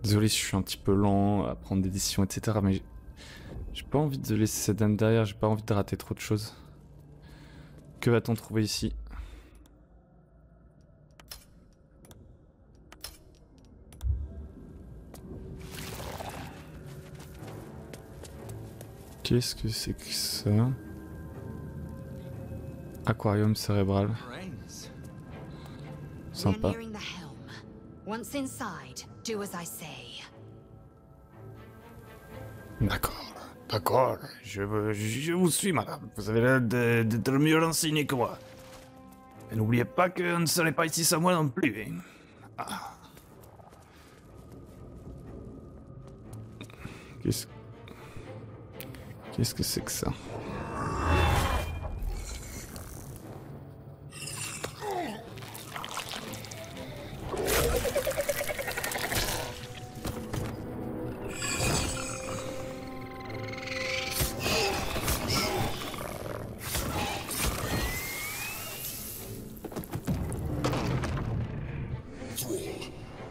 Désolé, je suis un petit peu lent à prendre des décisions, etc. Mais j'ai pas envie de laisser cette dame derrière, j'ai pas envie de rater trop de choses. Que va-t-on trouver ici? Qu'est-ce que c'est que ça? Aquarium cérébral. Sympa. D'accord, d'accord. Je vous suis, madame. Vous avez l'air d'être mieux renseigné que moi. Et n'oubliez pas qu'on ne serait pas ici sans moi non plus. Hein. Ah. Qu'est-ce que c'est que ça?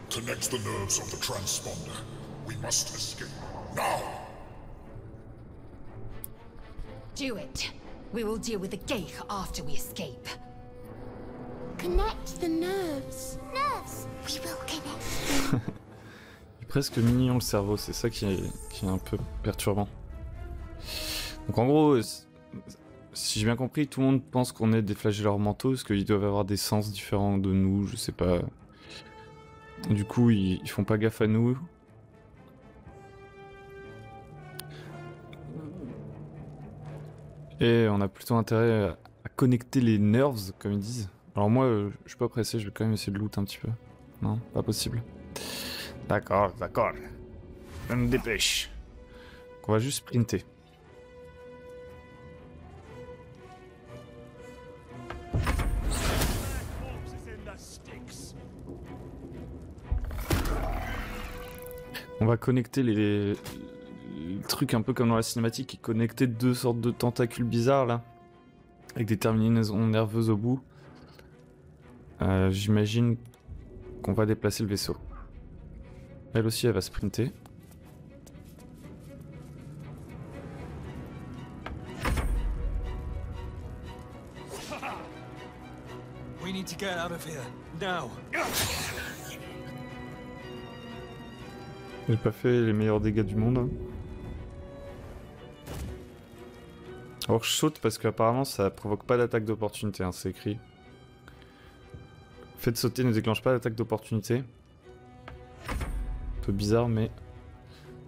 Connect the nerves of the transponder. We must escape. Now! Do it. We will deal with the Geich after we escape. Connect the nerves. Nerves! We will connect. Il est presque mignon le cerveau, c'est ça qui est un peu perturbant. Donc en gros, si j'ai bien compris, tout le monde pense qu'on est des flagelleurs mentaux, parce qu'ils doivent avoir des sens différents de nous, je sais pas. Du coup, ils font pas gaffe à nous. Et on a plutôt intérêt à connecter les nerves, comme ils disent. Alors moi, je suis pas pressé, je vais quand même essayer de loot un petit peu. Non, pas possible. D'accord, d'accord. Je me dépêche. On va juste sprinter. On va connecter les trucs un peu comme dans la cinématique, et connecter deux sortes de tentacules bizarres là, avec des terminaisons nerveuses au bout. J'imagine qu'on va déplacer le vaisseau. Elle aussi, elle va sprinter. We need to get out of here now. J'ai pas fait les meilleurs dégâts du monde. Hein. Alors je saute parce qu'apparemment ça provoque pas d'attaque d'opportunité, hein, c'est écrit. Le fait de sauter ne déclenche pas d'attaque d'opportunité. Un peu bizarre mais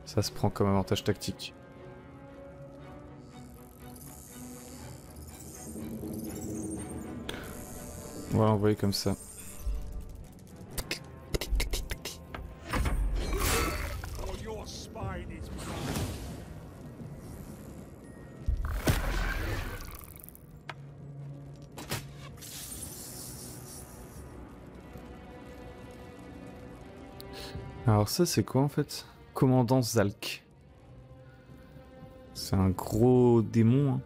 ça se prend comme avantage tactique. On va l'envoyer comme ça. Alors ça c'est quoi en fait? Commandant Zalk. C'est un gros démon, hein.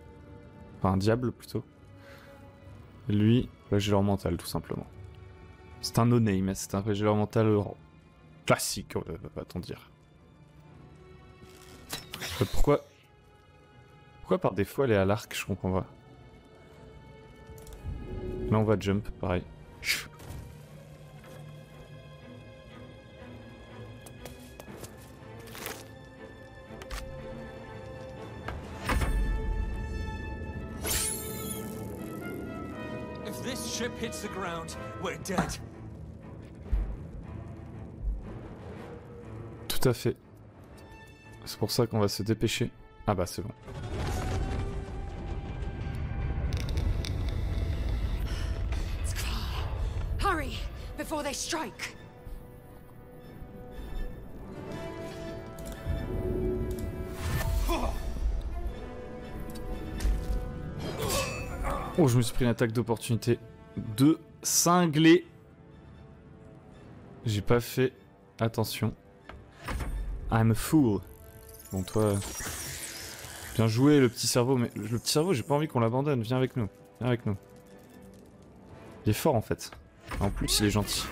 Enfin un diable plutôt. Et lui, flagelleur mental tout simplement. C'est un no-name, mais c'est un flagelleur mental classique, va-t-on dire. Pourquoi par défaut elle est à l'arc, je comprends pas. Là on va jump, pareil. ship hits the ground, we're dead. Tout à fait. C'est pour ça qu'on va se dépêcher. Ah bah c'est bon. Hurry, before they strike. Oh, je me suis pris une attaque d'opportunité de cinglé. J'ai pas fait attention. I'm a fool. Bon, toi... Bien joué, le petit cerveau, mais le petit cerveau, j'ai pas envie qu'on l'abandonne. Viens avec nous. Viens avec nous. Il est fort, en fait. En plus, il est gentil.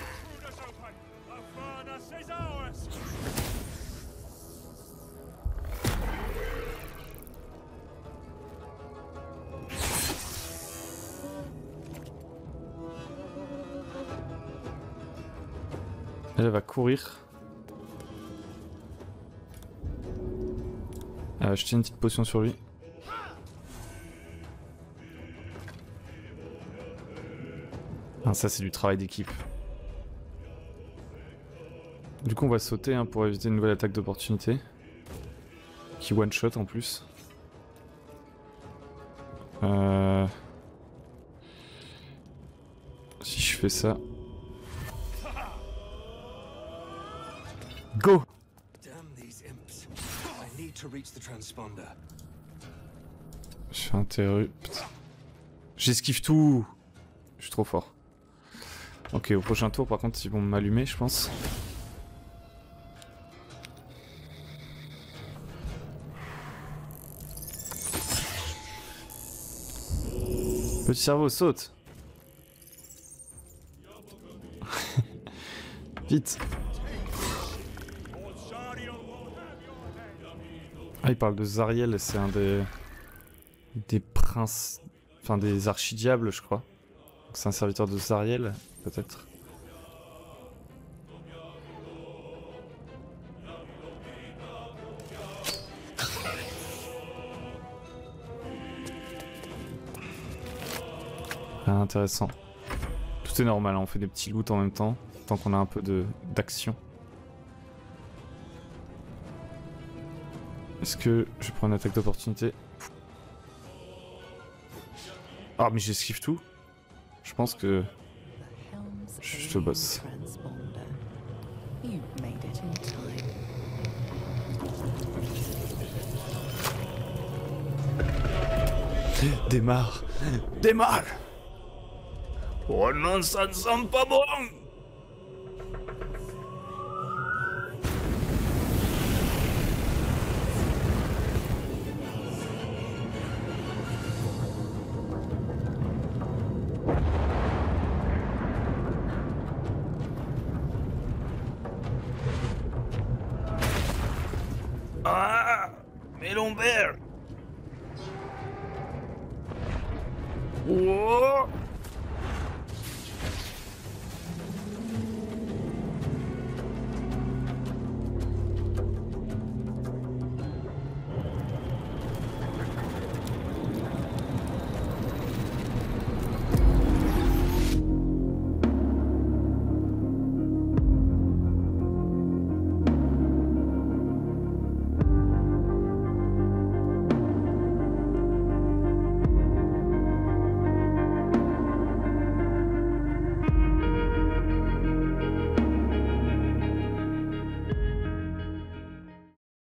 Elle va courir. Elle va acheter une petite potion sur lui. Ah, ça c'est du travail d'équipe. Du coup on va sauter hein, pour éviter une nouvelle attaque d'opportunité. Qui one shot en plus. Si je fais ça... Go! Je fais interrupt. J'esquive tout! Je suis trop fort. Ok, au prochain tour, par contre, ils vont m'allumer, je pense. Petit cerveau, saute! Vite! Ah, il parle de Zariel, c'est un des princes, enfin des archidiables, je crois. C'est un serviteur de Zariel, peut-être. Ah, intéressant. Tout est normal, hein, on fait des petits loots en même temps, tant qu'on a un peu d'action. Est-ce que je prends une attaque d'opportunité? Ah mais j'esquive tout. Je pense que je te bosse. Démarre. Démarre! Oh non, ça ne sent pas bon! Ah! Mais Lombert! Oh!